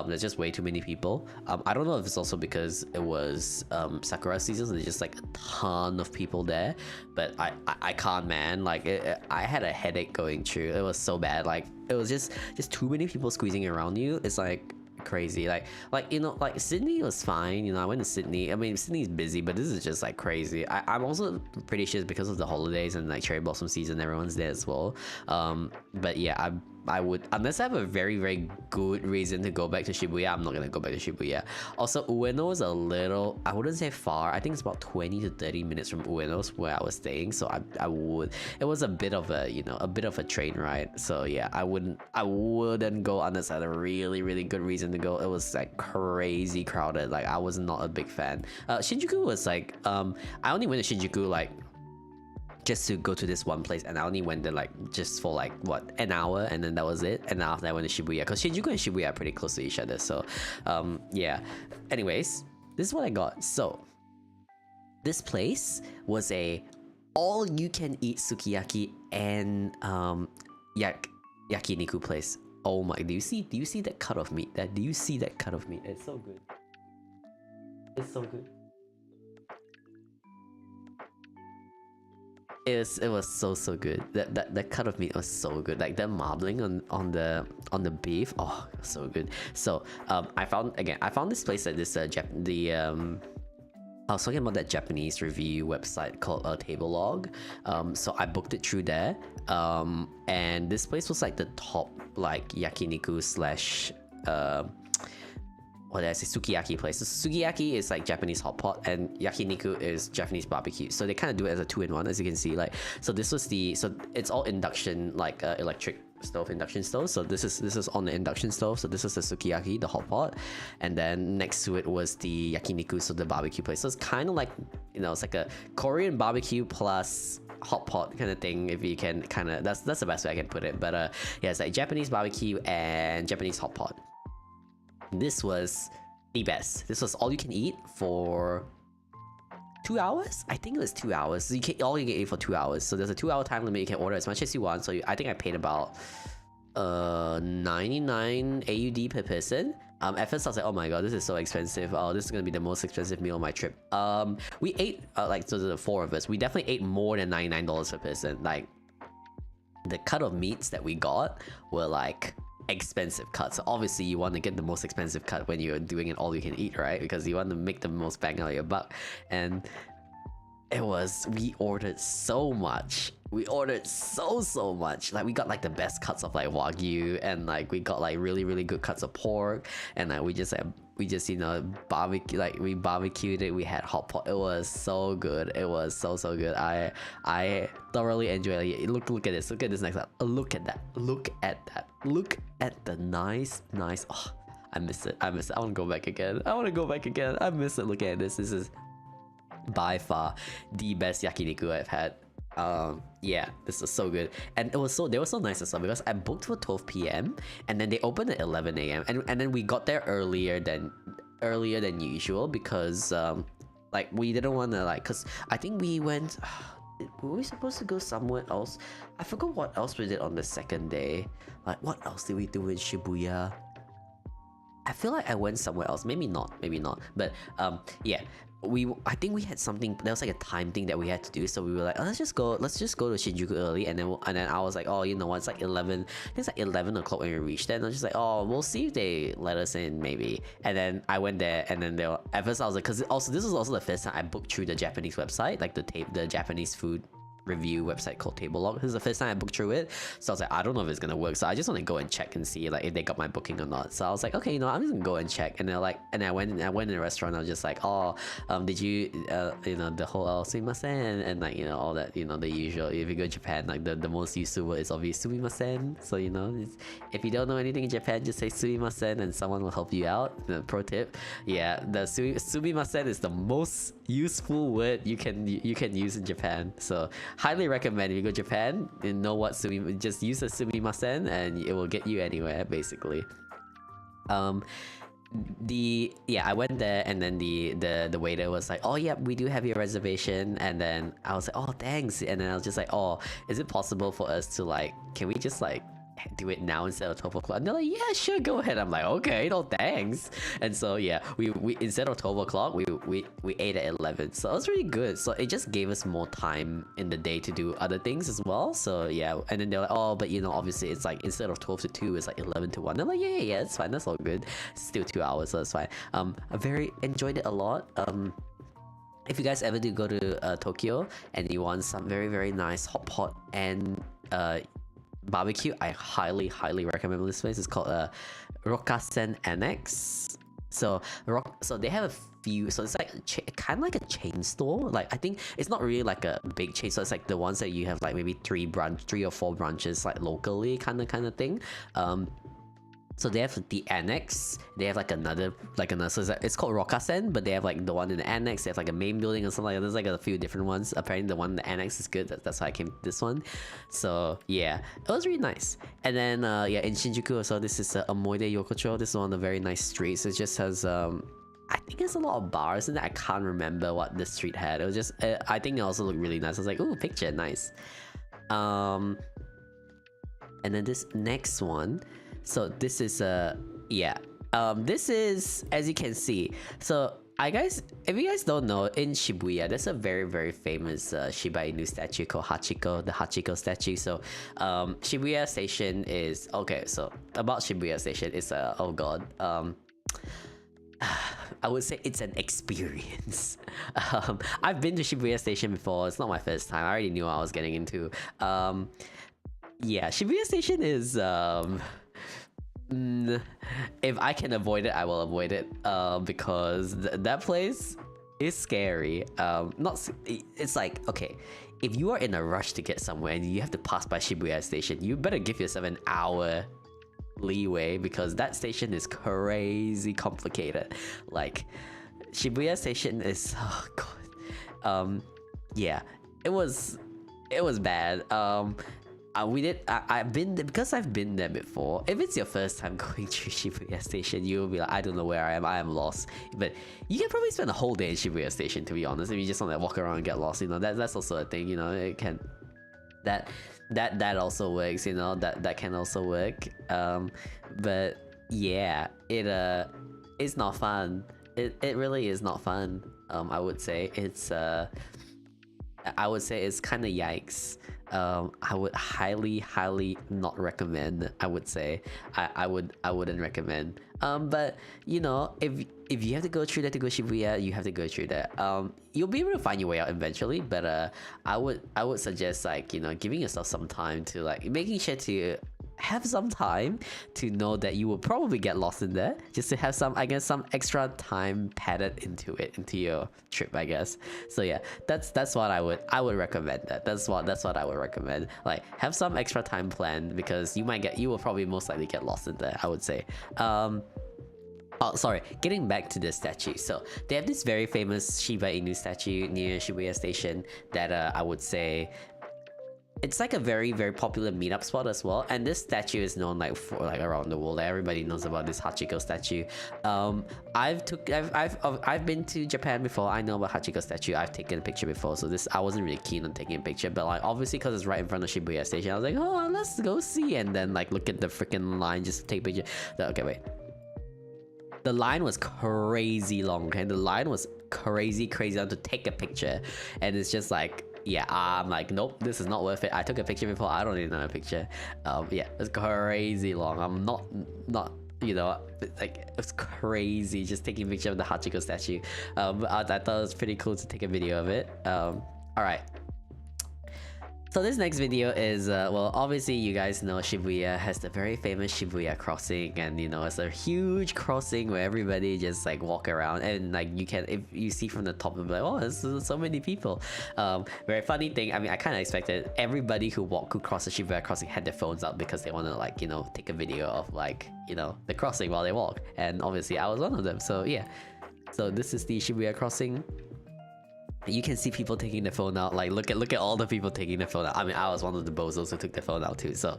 There's just way too many people. I don't know if it's also because it was Sakura season, so there's just like a ton of people there, but I can't, man. Like, I had a headache going through. It was so bad. Like, it was just too many people squeezing around you. It's like crazy. Like you know, like Sydney was fine. You know, I went to Sydney. I mean, Sydney's busy, but this is just like crazy. I'm also pretty sure it's because of the holidays and like cherry blossom season, everyone's there as well. But yeah, I would, unless I have a very, very good reason to go back to Shibuya, I'm not gonna go back to Shibuya. Also, Ueno is a little, I wouldn't say far. I think it's about 20 to 30 minutes from Ueno's where I was staying. So I would, it was a bit of a, you know, a bit of a train ride. So yeah, I wouldn't go unless I had a really, really good reason to go. It was like crazy crowded. Like, I was not a big fan. Shinjuku was like, I only went to Shinjuku like just to go to this one place, and I only went there like just for like what, an hour, and then that was it. And after I went to Shibuya, because Shinjuku and Shibuya are pretty close to each other. So yeah, anyways, this is what I got. So this place was a all you can eat sukiyaki and yakiniku place. Oh my, do you see that cut of meat? Do you see that cut of meat? It's so good. It's so good. It was so good. That cut of meat was so good. Like the marbling on the beef. Oh, it was so good. So I found this place at this I was talking about that Japanese review website called Table Log. So I booked it through there. And this place was like the top like yakiniku slash what did I say, sukiyaki place. So sukiyaki is like Japanese hot pot, and yakiniku is Japanese barbecue. So they kind of do it as a 2-in-1, as you can see. Like, so this was so it's all induction, like electric stove, induction stove. So this is on the induction stove. So this is the sukiyaki, the hot pot, and then next to it was the yakiniku, so the barbecue place. So it's kind of like, you know, it's like a Korean barbecue plus hot pot kind of thing, if you can kind of, that's the best way I can put it. But yeah, it's like Japanese barbecue and Japanese hot pot. This was the best. This was all you can eat for 2 hours? I think it was 2 hours. So all you can eat for 2 hours. So there's a 2-hour time limit. You can order as much as you want. So I think I paid about 99 AUD per person. At first I was like, oh my god, this is so expensive. Oh, this is gonna be the most expensive meal on my trip. We ate like, so the 4 of us, we definitely ate more than $99 per person. Like, the cut of meats that we got were like expensive cuts. So obviously you want to get the most expensive cut when you're doing it all you can eat, right? Because you want to make the most bang out of your buck. And it was, we ordered so much. We ordered so much. Like, we got like the best cuts of like Wagyu, and like we got like really good cuts of pork, and like we just you know, barbecue, like we barbecued it. We had hot pot. It was so good. It was so good. I thoroughly enjoyed it. Look at this. Look at this next one. Look at that. Look at that. Look at the nice. Oh, I miss it. I want to go back again. I miss it. Look at this. This is by far the best yakiniku I've had. Yeah, this was so good, and they were so nice as well, because I booked for 12 p.m. and then they opened at 11 a.m. and then we got there earlier than usual, because like we didn't want to, like, because I think we went were we supposed to go somewhere else? I forgot what else we did on the second day. Like, what else did we do in Shibuya? I feel like I went somewhere else. Maybe not. But yeah, I think we had something. There was like a time thing that we had to do. So we were like, oh, let's just go to Shinjuku early. And then I was like, oh, you know what? It's like 11. I think it's like 11 o'clock when we reached there. And I was just like, oh, we'll see if they let us in, maybe. And then I went there, and then at first I was like, because also this was also the first time I booked through the Japanese website, like the Japanese food review website called Table Log. This is the first time I booked through it, so I was like, I don't know if it's gonna work, so I just want to go and check and see like if they got my booking or not. So I was like, okay, you know, I'm just gonna go and check. And they're like, and I went in the restaurant. I was just like, oh, did you you know, the whole sumimasen, and like, you know, all that, you know, the usual. If you go to Japan, like the most used to word is obviously sumimasen. So, you know, if you don't know anything in Japan, just say sumimasen and someone will help you out. The pro tip, yeah, the sumimasen is the most useful word you can use in Japan. So highly recommend if you go to Japan and know what just use a sumimasen and it will get you anywhere basically. I went there and then the waiter was like, oh yeah, we do have your reservation, and then I was like, oh thanks, and then I was just like, oh, is it possible for us to like, can we just like do it now instead of 12 o'clock? And they're like, yeah, sure, go ahead. I'm like, okay, no thanks. And so yeah, we instead of 12 o'clock we ate at 11, so it was really good. So it just gave us more time in the day to do other things as well. So yeah, and then they're like, oh, but you know, obviously it's like instead of 12 to 2 it's like 11 to 1. I'm like, yeah, it's fine, that's all good. It's still 2 hours, so it's fine. I very enjoyed it a lot. If you guys ever do go to Tokyo and you want some very, very nice hot pot and barbecue, I highly recommend this place. It's called Rokasen Annex. So they have a few, so it's like kind of like a chain store. Like I think it's not really like a big chain, so it's like the ones that you have like maybe 3 or 4 branches like locally kind of thing. So they have the annex, they have like another, so it's called Rokasen, but they have like the one in the annex, they have like a main building or something like that. There's like a few different ones. Apparently the one in the annex is good, that's why I came to this one. So yeah, it was really nice. And then yeah, in Shinjuku also, this is Omoide Yokocho. This is one of the very nice streets. It just has I think there's a lot of bars in there. I can't remember what the street had. It was just I think it also looked really nice. I was like, ooh, picture, nice. And then this next one, so this is this is, as you can see, so if you guys don't know, in Shibuya there's a very, very famous Shiba Inu statue called Hachiko, the Hachiko statue. So Shibuya Station is, okay, so about Shibuya Station is oh god, I would say it's an experience. I've been to Shibuya Station before. It's not my first time. I already knew what I was getting into. Yeah, Shibuya Station is if I can avoid it, I will avoid it, because that place is scary. It's like, okay, if you are in a rush to get somewhere and you have to pass by Shibuya Station, you better give yourself an hour leeway, because that station is crazy complicated. Like Shibuya Station is, oh god, yeah, it was bad. I've been there, because I've been there before. If it's your first time going to Shibuya Station, you'll be like, I don't know where I am lost. But you can probably spend a whole day in Shibuya Station, to be honest. If you just want to walk around and get lost, you know, that's also a thing, you know. It can, that also works, you know, that can also work. But yeah, it's not fun. It really is not fun. I would say it's kind of yikes. I would highly not recommend. I would say I wouldn't recommend. But you know, if you have to go through that to go Shibuya, you have to go through that. You'll be able to find your way out eventually, but I would suggest, like, you know, giving yourself some time to, like, making sure to have some time to know that you will probably get lost in there, just to have some, I guess, some extra time padded into your trip, I guess. So yeah, that's what I would recommend. That's what I would recommend. Like, have some extra time planned, because you will probably most likely get lost in there, I would say. Oh, sorry, getting back to the statue. So they have this very famous Shiba Inu statue near Shibuya Station that I would say it's like a very, very popular meetup spot as well. And this statue is known like for like around the world. Everybody knows about this Hachiko statue. I've been to Japan before. I know about Hachiko statue. I've taken a picture before. So I wasn't really keen on taking a picture, but like obviously because it's right in front of Shibuya Station, I was like, oh, let's go see. And then like look at the freaking line just to take a picture. Okay, wait. The line was crazy long, okay? The line was crazy long to take a picture. And it's just like, yeah, I'm like, nope, this is not worth it. I took a picture before, I don't need another picture. Yeah, it's crazy long. I'm not, you know, like, it's crazy just taking a picture of the Hachiko statue. I thought it was pretty cool to take a video of it. Alright. So this next video is, well, obviously you guys know Shibuya has the very famous Shibuya crossing, and you know, it's a huge crossing where everybody just like walk around, and like you can, if you see from the top, you'll be like, oh, there's so many people. Very funny thing, I mean, I kind of expected everybody who cross the Shibuya crossing had their phones out because they want to, like, you know, take a video of, like, you know, the crossing while they walk, and obviously I was one of them. So yeah, so this is the Shibuya crossing. you can see people taking the phone out. Like, look at all the people taking the phone out. I mean, I was one of the bozos who took the phone out too. So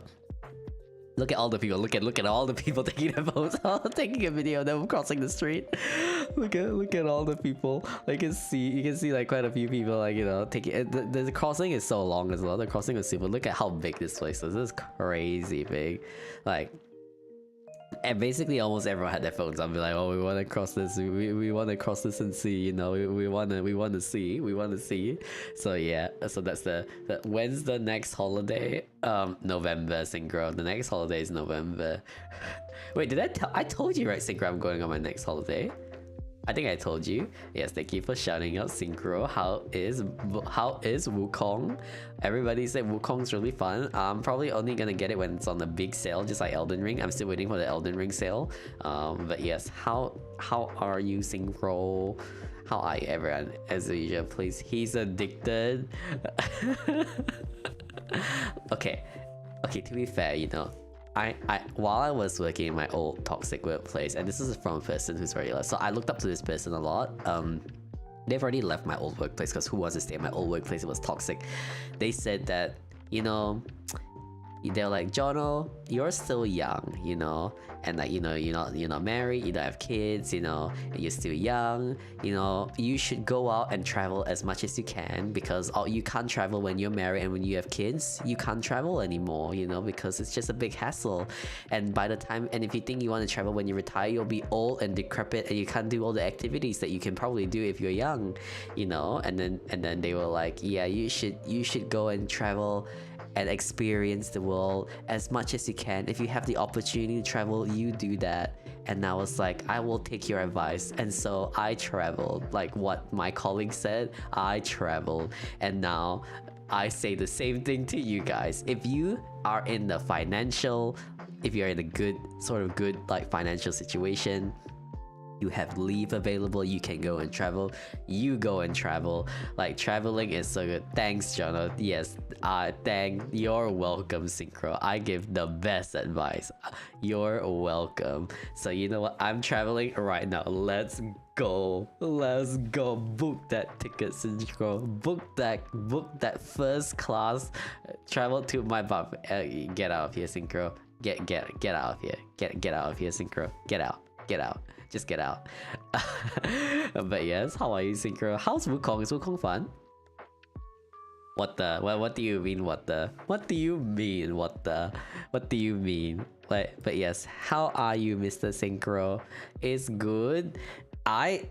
look at all the people. Look at all the people taking the phones out, taking a video of them crossing the street. Look at all the people. Like, you can see like quite a few people, like, you know, taking it. The crossing is so long as well. The crossing is super. Look at how big this place is. This is crazy big. Like, and basically almost everyone had their phones. I'll be like, oh, we want to cross this. We want to cross this and see. You know, we want to see. So yeah. So that's the when's the next holiday? November, Synchro. The next holiday is November. Wait, did I told you, right, Synchro? I'm going on my next holiday. I think I told you. Yes, thank you for shouting out, Synchro. How is Wukong? Everybody said Wukong's really fun. I'm probably only gonna get it when it's on the big sale, just like Elden Ring. I'm still waiting for the Elden Ring sale. But yes, how are you, Synchro? How are you, everyone? As usual, please. He's addicted. Okay, to be fair, you know, I while I was working in my old toxic workplace, and this is from a person who's very so I looked up to this person a lot. They've already left my old workplace because who wants to stay in my old workplace? It was toxic. They said that, you know, they're like, Jonno, you're still young, you know, and like, you know, you're not married, you don't have kids, you know, and you're still young, you know, you should go out and travel as much as you can, because you can't travel when you're married, and when you have kids, you can't travel anymore, you know, because it's just a big hassle. And by the time, and if you think you want to travel when you retire, you'll be old and decrepit, and you can't do all the activities that you can probably do if you're young, you know. And then they were like, yeah, you should go and travel and experience the world as much as you can. If you have the opportunity to travel, you do that. And I was like, I will take your advice. And so I traveled, like what my colleague said, I traveled. And now I say the same thing to you guys. If you are in the if you're in a good like financial situation, you have leave available, you can go and travel, you go and travel. Like, traveling is so good. Thanks, Jonno. Yes, you're welcome, Synchro. I give the best advice. You're welcome. So you know what, I'm traveling right now. Let's go. Book that ticket, Synchro. Book that first class travel to my butt. Get out of here, Synchro. Get out of here. Get out of here, Synchro. Get out. Just get out. But yes, how are you, Synchro? How's Wukong? Is Wukong fun? What do you mean? What do you mean? Like, but yes, how are you, Mr. Synchro? It's good. I've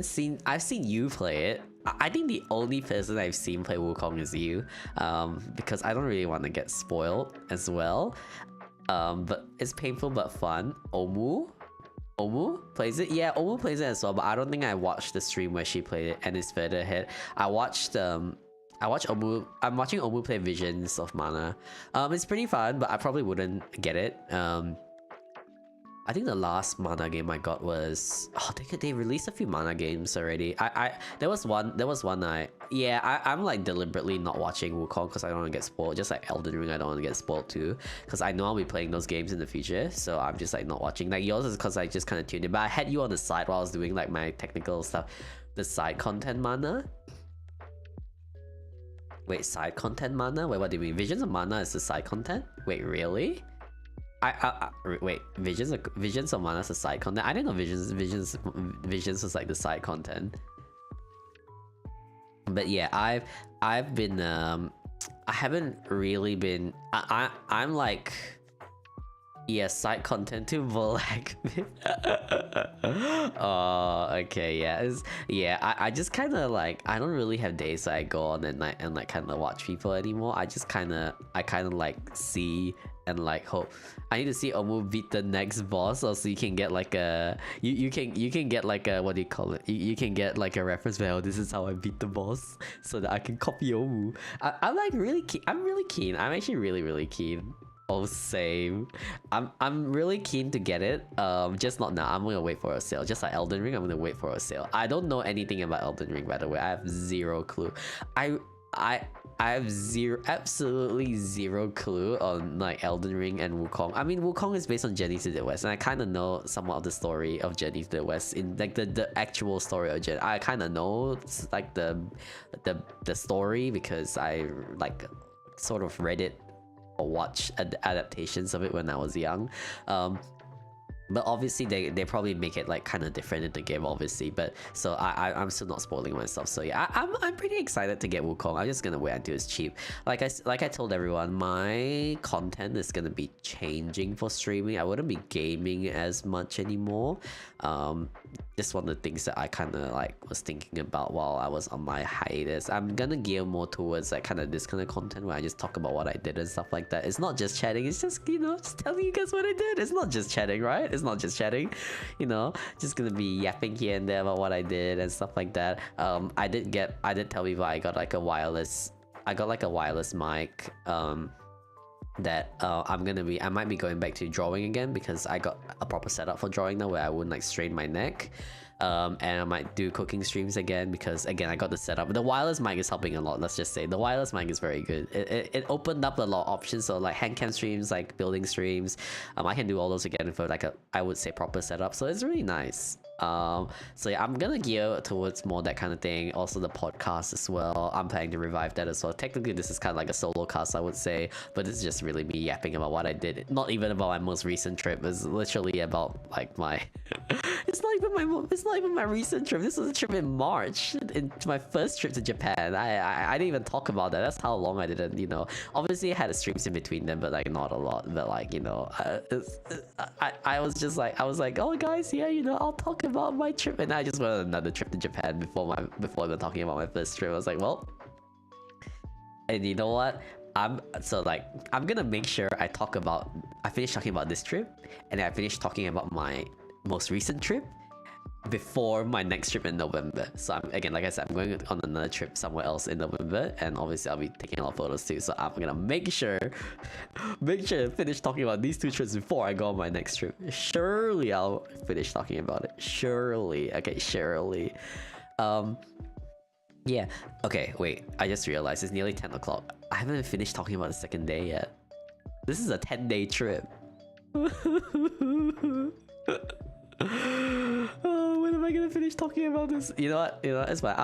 seen you play it. I think the only person I've seen play Wukong is you. Because I don't really want to get spoiled as well. But it's painful but fun. Omu plays it? Yeah, Omu plays it as well, but I don't think I watched the stream where she played it and it's further ahead. I watched Omu. I'm watching Omu play Visions of Mana. It's pretty fun, but I probably wouldn't get it. I think the last mana game I got was they released a few mana games already. There was one I'm like deliberately not watching Wukong because I don't want to get spoiled. Just like Elden Ring, I don't want to get spoiled too, because I know I'll be playing those games in the future. So I'm just like not watching. Like yours is because I just kind of tuned in, but I had you on the side while I was doing like my technical stuff. The side content mana. Wait, side content mana? Wait, what do you mean? Visions of Mana is the side content? Wait, really? Wait, Visions of Mana is the side content? I didn't know Visions was like the side content. But yeah, I've been I haven't really been I'm like, yeah, side content to Volak. Oh, okay, yeah. I just kind of like, I don't really have days that I go on and like kind of watch people anymore. I kind of like see and like hope. I need to see Omu beat the next boss, so you can get like a you can get like a, what do you call it? You can get like a reference where, oh, this is how I beat the boss, so that I can copy Omu. I'm like really keen. I'm really keen. I'm actually really keen. Oh, same. I'm really keen to get it. Just not now. I'm gonna wait for a sale. Just like Elden Ring, I'm gonna wait for a sale. I don't know anything about Elden Ring, by the way. I have zero clue. I have absolutely zero clue on like Elden Ring and Wukong. I mean, Wukong is based on Journey to the West, and I kind of know somewhat of the story of Journey to the West in like the actual story of Journey. I kind of know like the story because I like sort of read it or watched adaptations of it when I was young. But obviously they probably make it like kind of different in the game, obviously. But so I'm still not spoiling myself. So yeah, I'm pretty excited to get Wukong. I'm just gonna wait until it's cheap. Like I told everyone, my content is gonna be changing for streaming. I wouldn't be gaming as much anymore. Just one of the things that I kind of like was thinking about while I was on my hiatus. I'm gonna gear more towards like kind of this kind of content where I just talk about what I did and stuff like that. It's not just chatting. It's just, you know, just telling you guys what I did. It's not just chatting, right? It's not just chatting, you know, just gonna be yapping here and there about what I did and stuff like that. I did tell people I got like a wireless mic that I might be going back to drawing again because I got a proper setup for drawing now where I wouldn't like strain my neck. And I might do cooking streams again because again I got the setup. The wireless mic is helping a lot. Let's just say the wireless mic is very good. It opened up a lot of options, so like hand cam streams, like building streams. I can do all those again for like I would say proper setup, so it's really nice. So yeah, I'm gonna gear towards more that kind of thing. Also the podcast as well, I'm planning to revive that as well. Technically this is kind of like a solo cast, I would say, but this is just really me yapping about what I did. Not even about my most recent trip. It's literally about like my it's not even my recent trip. This was a trip in March, into my first trip to Japan. I didn't even talk about that. That's how long I didn't, you know. Obviously I had the streams in between them, but like not a lot. But like, you know, I was just like, oh guys, yeah, you know, I'll talk about my trip, and I just went on another trip to Japan before even talking about my first trip. I was like, well, and you know what? I'm gonna make sure I finish talking about this trip, and I finish talking about my most recent trip before my next trip in November. So again, like I said, I'm going on another trip somewhere else in November, and obviously I'll be taking a lot of photos too. So I'm gonna make sure to finish talking about these two trips before I go on my next trip. Surely I'll finish talking about it. Surely. Okay, surely. Yeah. Okay, wait. I just realized it's nearly 10 o'clock. I haven't finished talking about the second day yet. This is a 10-day trip. Oh, when am I gonna finish talking about this? You know what? It's fine.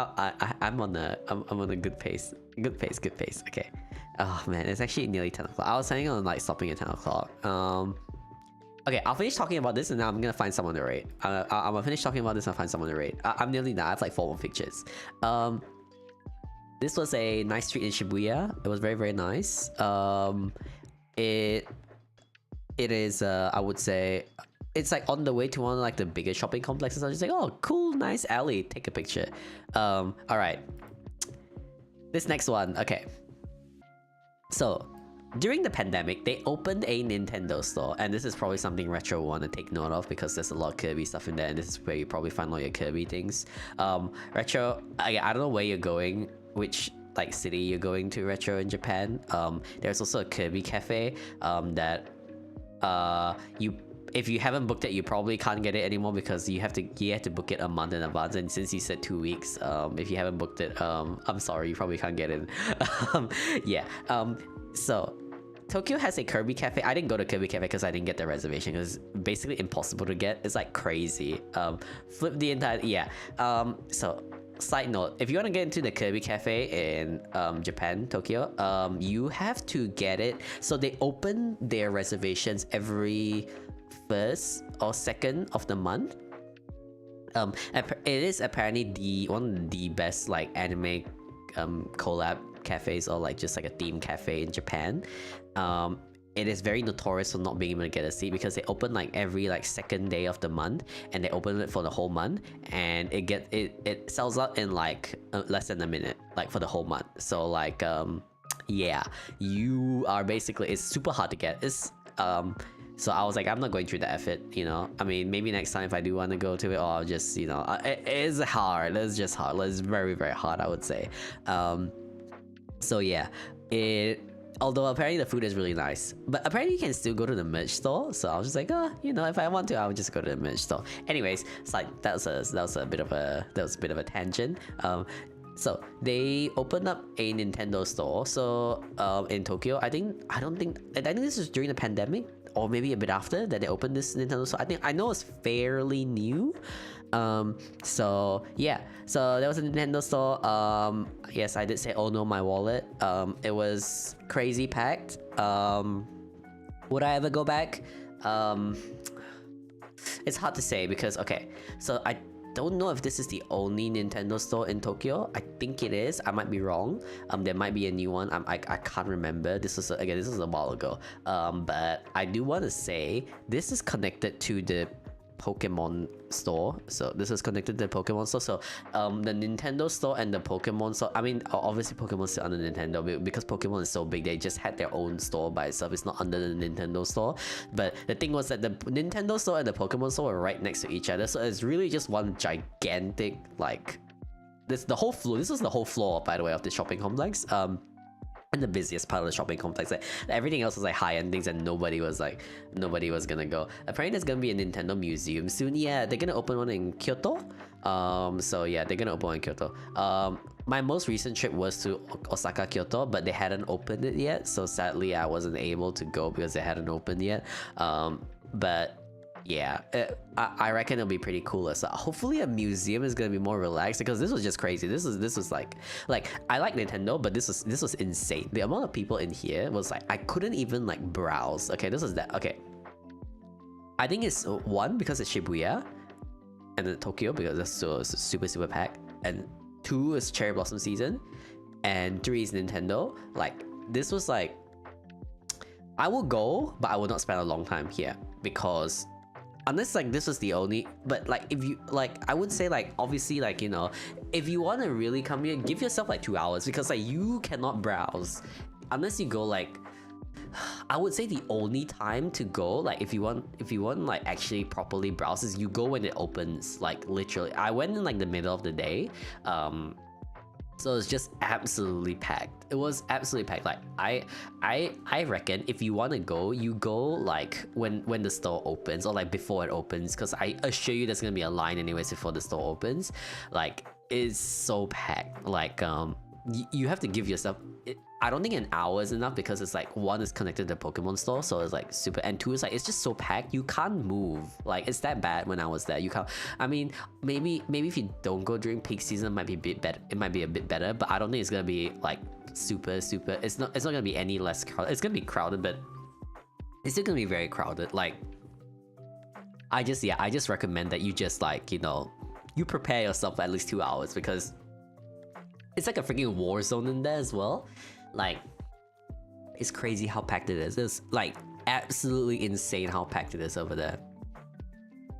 I'm on a good pace. Good pace. Okay. Oh man, it's actually nearly 10 o'clock. I was planning on like stopping at 10 o'clock. Okay, I'll finish talking about this and now I'm gonna find someone to rate. I'm gonna finish talking about this and find someone to rate. I'm nearly done. I have like 4 more pictures. This was a nice street in Shibuya. It was very, very nice. It is I would say it's like on the way to one of like the bigger shopping complexes. I was just like, oh, cool, nice alley. Take a picture. All right. This next one. Okay. So, during the pandemic, they opened a Nintendo store, and this is probably something Retro will want to take note of because there's a lot of Kirby stuff in there, and this is where you probably find all your Kirby things. Retro, I don't know where you're going, which like city you're going to, Retro, in Japan. There's also a Kirby cafe that if you haven't booked it, you probably can't get it anymore because you have to book it a month in advance. And since you said 2 weeks, if you haven't booked it, I'm sorry, you probably can't get it. Yeah. So Tokyo has a Kirby cafe. I didn't go to Kirby cafe because I didn't get the reservation because it's basically impossible to get. It's like crazy. Flip the entire so side note, if you want to get into the Kirby cafe in Japan, Tokyo, you have to get it. So they open their reservations every 1st or 2nd of the month. It is apparently one of the best like anime collab cafes, or like just like a theme cafe in Japan. It is very notorious for not being able to get a seat because they open like every like 2nd day of the month, and they open it for the whole month, and it sells out in like less than a minute, like for the whole month. So like yeah, you are basically, it's super hard to get. It's so I was like, I'm not going through the effort, you know. I mean, maybe next time if I do want to go to it, or I'll just, you know, it is hard. It's just hard. It's very, very hard, I would say. So yeah, although apparently the food is really nice, but apparently you can still go to the merch store. So I was just like, oh, you know, if I want to, I would just go to the merch store. Anyways, it's like that was a bit of a tangent. So they opened up a Nintendo store. So in Tokyo, I think this was during the pandemic or maybe a bit after that they opened this Nintendo store. I know it's fairly new. So yeah, so there was a Nintendo store. Yes, I did say, oh no, my wallet. It was crazy packed. Would I ever go back? It's hard to say because, okay, so I don't know if this is the only Nintendo store in Tokyo. I think it is. I might be wrong. There might be a new one. I can't remember. This was a while ago. But I do want to say this is connected to the Pokemon store. So this is connected to the Pokemon store. So the Nintendo store and the Pokemon store, I mean, obviously Pokemon's still under Nintendo because Pokemon is so big. They just had their own store by itself. It's not under the Nintendo store. But the thing was that the Nintendo store and the Pokemon store were right next to each other. So it's really just one gigantic, like, this was the whole floor, by the way, of the shopping complex. And the busiest part of the shopping complex. Like, everything else was like high-end things, and nobody was gonna go. Apparently there's gonna be a Nintendo museum soon. Yeah, they're gonna open one in Kyoto. So yeah, they're gonna open one in Kyoto. My most recent trip was to Osaka, Kyoto, but they hadn't opened it yet, so sadly I wasn't able to go because they hadn't opened yet. But yeah, I reckon it'll be pretty cool. So hopefully a museum is gonna be more relaxed, because this was just crazy. This was like I like Nintendo, but this was insane. The amount of people in here was like, I couldn't even like browse. Okay, this was that. Okay, I think it's one because it's Shibuya, and then Tokyo because it's so super packed, and two is cherry blossom season, and three is Nintendo. Like, this was like, I will go, but I will not spend a long time here, because unless like this was the only, but like if you like, I would say like, obviously, like, you know, if you want to really come here, give yourself like 2 hours, because like you cannot browse unless you go like, I would say the only time to go, like if you want like actually properly browse, is you go when it opens. Like literally, I went in like the middle of the day, so it's just absolutely packed. It was absolutely packed. Like I reckon if you want to go, you go like when the store opens, or like before it opens, because I assure you there's gonna be a line anyways before the store opens. Like, it's so packed. Like you have to give yourself, I don't think an hour is enough, because it's like, one is connected to the Pokemon store, so it's like super, and two is like, it's just so packed, you can't move. Like, it's that bad when I was there. You can't, I mean, maybe if you don't go during peak season, it might be a bit better. It might be a bit better, but I don't think it's gonna be like super. It's not gonna be any less crowded. It's gonna be crowded, but it's still gonna be very crowded. Like, I just recommend that you just, like, you know, you prepare yourself for at least 2 hours, because it's like a freaking war zone in there as well. Like, it's crazy how packed it is. It's like absolutely insane how packed it is over there.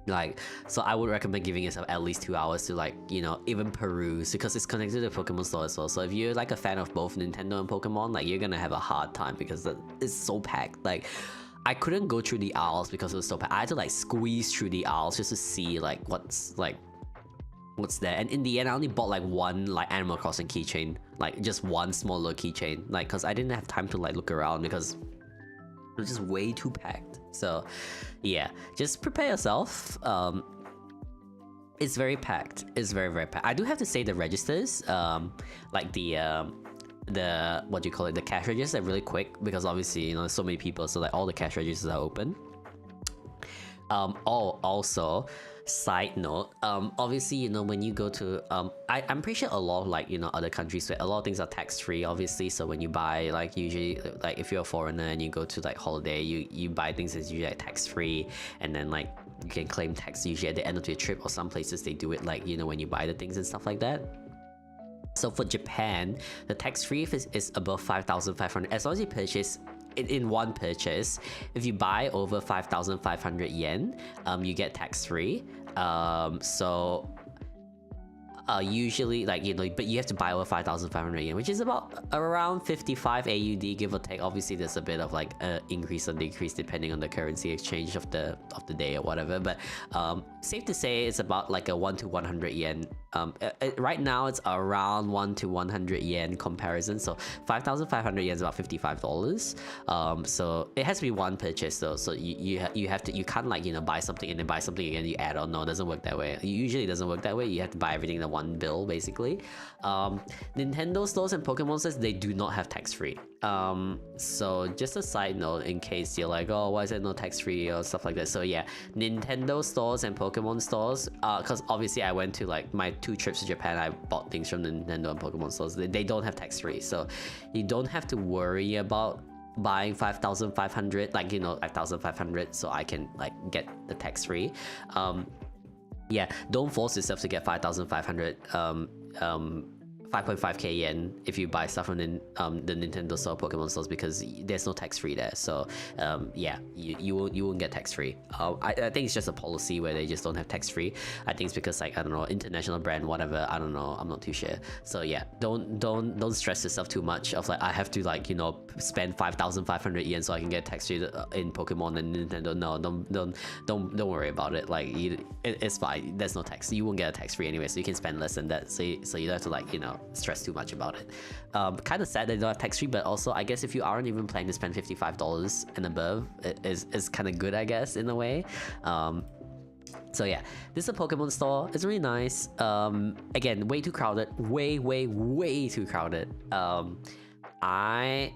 Like, so I would recommend giving yourself at least 2 hours to, like, you know, even peruse, because it's connected to the Pokemon store as well. So if you're like a fan of both Nintendo and Pokemon, like, you're gonna have a hard time, because it's so packed. Like, I couldn't go through the aisles because it was so packed. I had to like squeeze through the aisles just to see like what's there. And in the end, I only bought like one like Animal Crossing keychain, like just one small little keychain, like, because I didn't have time to like look around, because it was just way too packed. So yeah, just prepare yourself. It's very packed. It's very packed. I do have to say the registers, like the what do you call it, the cash registers are really quick, because obviously, you know, there's so many people, so like all the cash registers are open. Also, side note, obviously, you know, when you go to I'm pretty sure a lot of, like, you know, other countries where a lot of things are tax-free, obviously. So when you buy, like, usually, like, if you're a foreigner and you go to like holiday, you buy things that's usually like tax-free, and then like you can claim tax usually at the end of your trip, or some places they do it like, you know, when you buy the things and stuff like that. So for Japan, the tax-free is above 5,500, as long as you purchase in one purchase. If you buy over 5,500 yen, you get tax-free. So usually, like, you know, but you have to buy over 5,500 yen, which is about around 55 AUD, give or take. Obviously, there's a bit of like increase or decrease depending on the currency exchange of the day or whatever. But safe to say it's about like a 1 to 100 yen. Right now it's around 1 to 100 yen comparison. So 5,500 yen is about $55. So it has to be one purchase though. So you can't, like, you know, buy something and then buy something again, you add on. No, it doesn't work that way. It usually doesn't work that way. You have to buy everything in one one bill basically. Nintendo stores and Pokemon stores, they do not have tax-free. So just a side note in case you're like, oh, why is there no tax-free or stuff like that. So yeah, Nintendo stores and Pokemon stores, because obviously I went to like my 2 trips to Japan, I bought things from the Nintendo and Pokemon stores. They don't have tax-free, so you don't have to worry about buying 5,500, like, you know, 5,500 so I can like get the tax-free. Yeah, don't force yourself to get 5,500 5.5k yen if you buy stuff from the Nintendo store, Pokemon stores, because there's no tax free there. So yeah, you won't get tax free. I think it's just a policy where they just don't have tax free. I think it's because, like, I don't know, international brand, whatever. I don't know. I'm not too sure. So yeah, don't stress yourself too much of like, I have to, like, you know, spend 5,500 yen so I can get tax free in Pokemon and Nintendo. No, don't worry about it. Like, it's fine. There's no tax. You won't get a tax free anyway, so you can spend less than that. So you don't have to, like, you know, stress too much about it. Kind of sad that they don't have tax free, but also I guess if you aren't even planning to spend $55 and above, it is kind of good, I guess, in a way. So yeah, this is a Pokemon store. It's really nice. Again, way too crowded. Way too crowded. I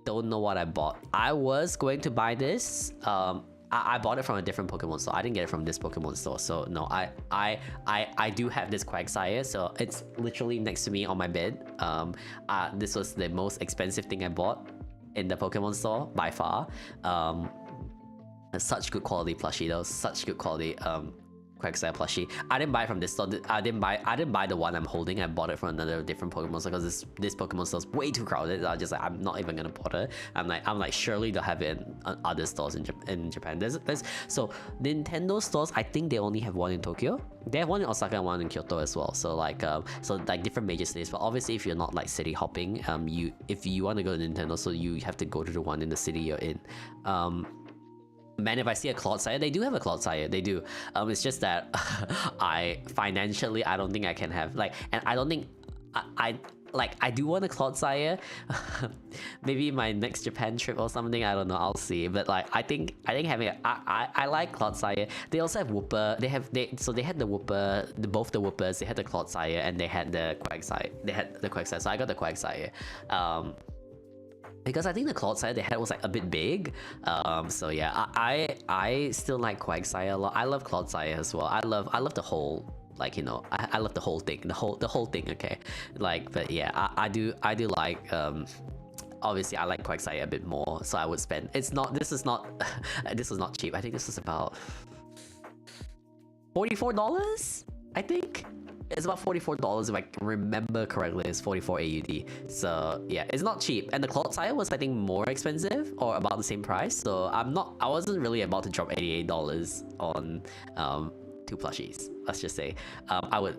don't know what I bought. I was going to buy this. I bought it from a different Pokemon store. I didn't get it from this Pokemon store. So no, I do have this Quagsire. So it's literally next to me on my bed. This was the most expensive thing I bought in the Pokemon store by far. Such good quality plushie though. Such good quality Quagsire plushie. I didn't buy it from this store. I didn't buy the one I'm holding. I bought it from another different Pokemon store because this Pokemon store is way too crowded. I just like, I'm not even gonna bother. I'm like surely they'll have it in other stores in Japan. There's so Nintendo stores, I think they only have one in Tokyo. They have one in Osaka and one in Kyoto as well. So like different major cities. But obviously if you're not like city hopping, if you want to go to Nintendo, so you have to go to the one in the city you're in. Man, if I see a Clodsire, they do have a Clodsire. They do. It's just that I don't think I can have, like, and I don't think I do want a Clodsire. Maybe my next Japan trip or something. I don't know. I'll see. But like, I think having I like Clodsire. They also have Wooper. They had the Wooper, both the Woopers. They had the Clodsire and they had the Quagsire. So I got the Quagsire. Because I think the Clodsire they had was like a bit big. So yeah, I still like Quagsire a lot. I love Clodsire as well. I love the whole, like, you know, I love the whole thing. The whole thing, okay. Like, but yeah, I do like obviously I like Quagsire a bit more, so I would spend, this was not cheap. I think this was about $44, I think. It's about $44 if I remember correctly. It's 44 AUD. So yeah, it's not cheap. And the Clodsire was, I think, more expensive or about the same price. So I wasn't really about to drop $88 on 2 plushies. Let's just say I would.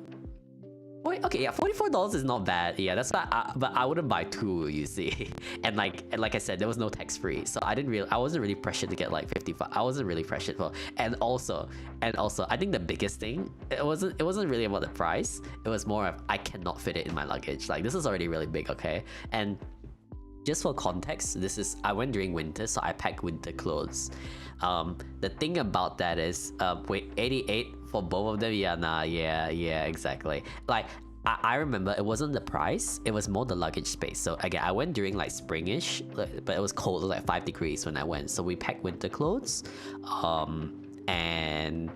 Okay, yeah, $44 is not bad. Yeah, that's why. But I wouldn't buy 2, you see. And like I said, there was no tax free, so I wasn't really pressured to get like 55. I wasn't really pressured for. And also, I think the biggest thing, it wasn't really about the price. It was more of I cannot fit it in my luggage. Like, this is already really big, okay. And just for context, I went during winter, so I packed winter clothes. The thing about that is, wait, 88 for both of them? Yeah, exactly. Like, I remember it wasn't the price, it was more the luggage space. So again, I went during like springish, but it was cold, it was like 5 degrees when I went. So we packed winter clothes, and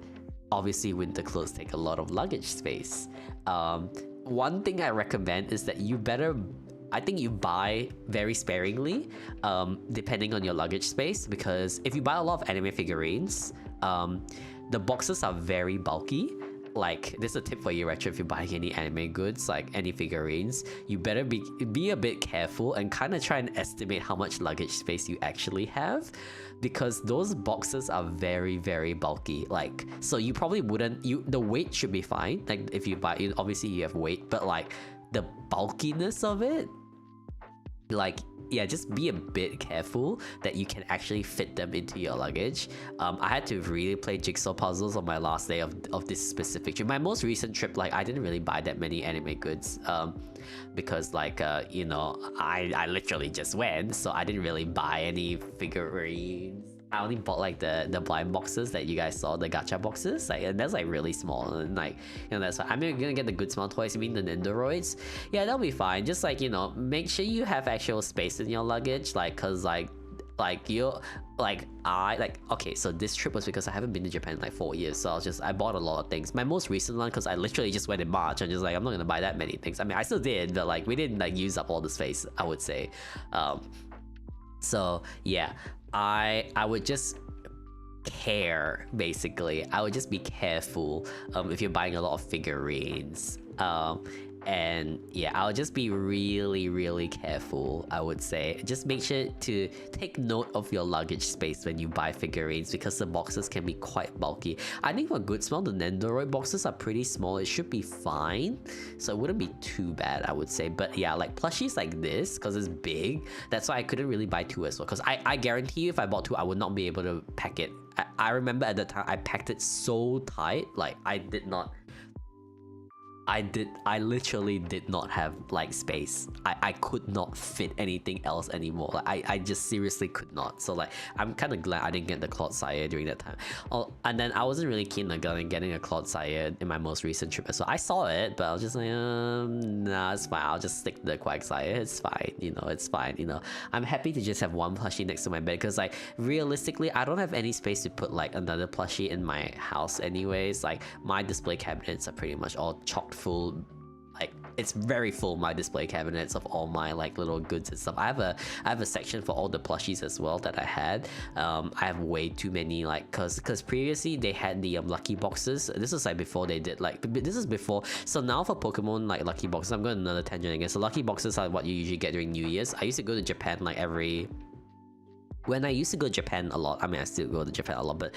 obviously winter clothes take a lot of luggage space. One thing I recommend is that I think you buy very sparingly, depending on your luggage space, because if you buy a lot of anime figurines, the boxes are very bulky. Like, this is a tip for you, Retro, if you're buying any anime goods, like any figurines, you better be a bit careful and kind of try and estimate how much luggage space you actually have, because those boxes are very, very bulky. Like, so you probably wouldn't, the weight should be fine. Like, if you buy, obviously you have weight, but like the bulkiness of it, like, yeah, just be a bit careful that you can actually fit them into your luggage. I had to really play jigsaw puzzles on my last day of this specific trip. My most recent trip, like, I didn't really buy that many anime goods, because like, you know, I literally just went, so I didn't really buy any figurines. I only bought like the blind boxes that you guys saw, the gacha boxes, like, and that's like really small, and like, you know, that's why I'm gonna get the good small toys. You mean the Nendoroids? Yeah, that'll be fine. Just like, you know, make sure you have actual space in your luggage, like, cause like you like I like okay, so this trip was because I haven't been to Japan in like 4 years, so I bought a lot of things. My most recent one, because I literally just went in March, I'm just like, I'm not gonna buy that many things. I mean, I still did, but like we didn't like use up all the space, I would say. So yeah, I would just care, basically. I would just be careful if you're buying a lot of figurines. And yeah, I'll just be really careful, I would say. Just make sure to take note of your luggage space when you buy figurines, because the boxes can be quite bulky. I think for good smell, the Nendoroid boxes are pretty small. It should be fine, so it wouldn't be too bad, I would say. But yeah, like plushies like this, because it's big, that's why I couldn't really buy two as well, because I guarantee you if I bought two, I would not be able to pack it. I remember at the time I packed it so tight, like I literally did not have like space. I could not fit anything else anymore. Like I just seriously could not. So like I'm kind of glad I didn't get the Claude Sire during that time. Oh, and then I wasn't really keen on getting a Claude Sire in my most recent trip. So I saw it, but I was just like, nah, it's fine. I'll just stick to the Quagsire. It's fine, you know, it's fine. You know, I'm happy to just have one plushie next to my bed, because like realistically, I don't have any space to put like another plushie in my house anyways. Like my display cabinets are pretty much all chocked full. Like it's very full, my display cabinets, of all my like little goods and stuff. I have a section for all the plushies as well that I had. I have way too many, like, cause previously they had the lucky boxes. This was like before they did, like, this is before. So now for Pokemon like lucky boxes, I'm going another tangent again. So lucky boxes are what you usually get during New Year's. I used to go to Japan like when I used to go to Japan a lot. I mean, I still go to Japan a lot, but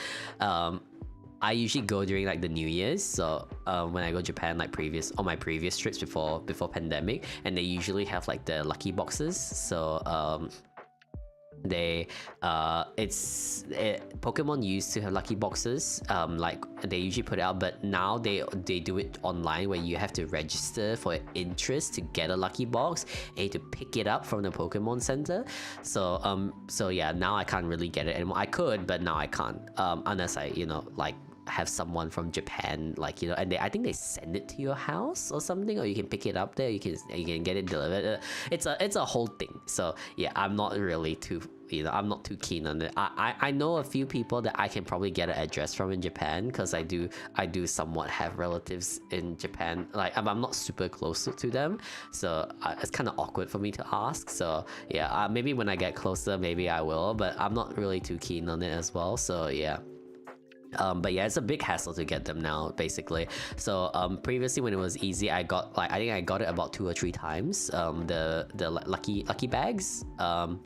I usually go during like the New Year's. So when I go to Japan, like on my previous trips before pandemic, and they usually have like the lucky boxes. So Pokemon used to have lucky boxes, like they usually put it out, but now they do it online, where you have to register for interest to get a lucky box, and you have to pick it up from the Pokemon Center. So yeah, now I can't really get it anymore. I could, but now I can't, unless I, you know, like have someone from Japan, like, you know, and I think they send it to your house or something, or you can pick it up there. You can get it delivered. It's a whole thing. So yeah, I'm not really too, you know, I'm not too keen on it. I know a few people that I can probably get an address from in Japan, because I do somewhat have relatives in Japan. Like I'm not super close to them, so it's kind of awkward for me to ask. So yeah, maybe when I get closer, maybe I will, but I'm not really too keen on it as well. So yeah. But yeah, it's a big hassle to get them now, basically. So previously when it was easy, I think I got it about 2 or 3 times. The lucky bags. And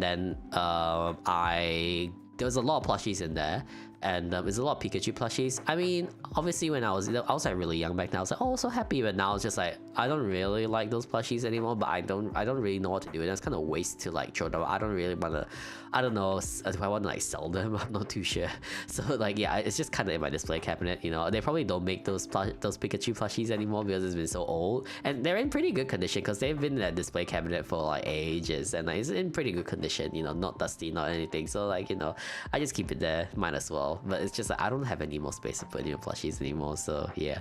then there was a lot of plushies in there, and there's a lot of Pikachu plushies. I mean, obviously when I was like really young back then, I was like, oh, so happy, but now it's just like I don't really like those plushies anymore. But I don't really know what to do with them. It's kind of waste to like throw them. I don't really want to. I don't know if I want to like sell them. I'm not too sure. So like yeah, it's just kind of in my display cabinet. You know, they probably don't make those Pikachu plushies anymore because it's been so old, and they're in pretty good condition because they've been in that display cabinet for like ages, and like, it's in pretty good condition. You know, not dusty, not anything. So like, you know, I just keep it there. Might as well. But it's just like I don't have any more space to put in plushies anymore. So yeah.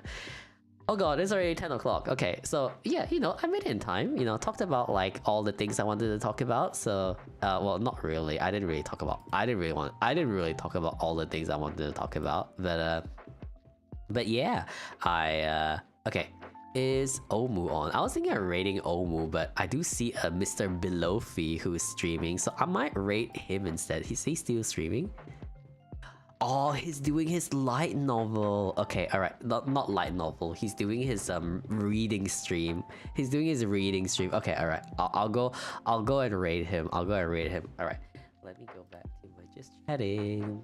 Oh god, it's already 10 o'clock. Okay, so yeah, you know, I made it in time. You know, talked about like all the things I wanted to talk about. So, well, not really. I didn't really talk about all the things I wanted to talk about. But yeah, okay. Is Omu on? I was thinking of rating Omu, but I do see a Mr. Belofi who is streaming, so I might rate him instead. Is he still streaming? Oh, he's doing his light novel. Okay, all right, not light novel. He's doing his reading stream. He's doing his reading stream. Okay, all right. I'll go and rate him. All right. Let me go back to my just chatting.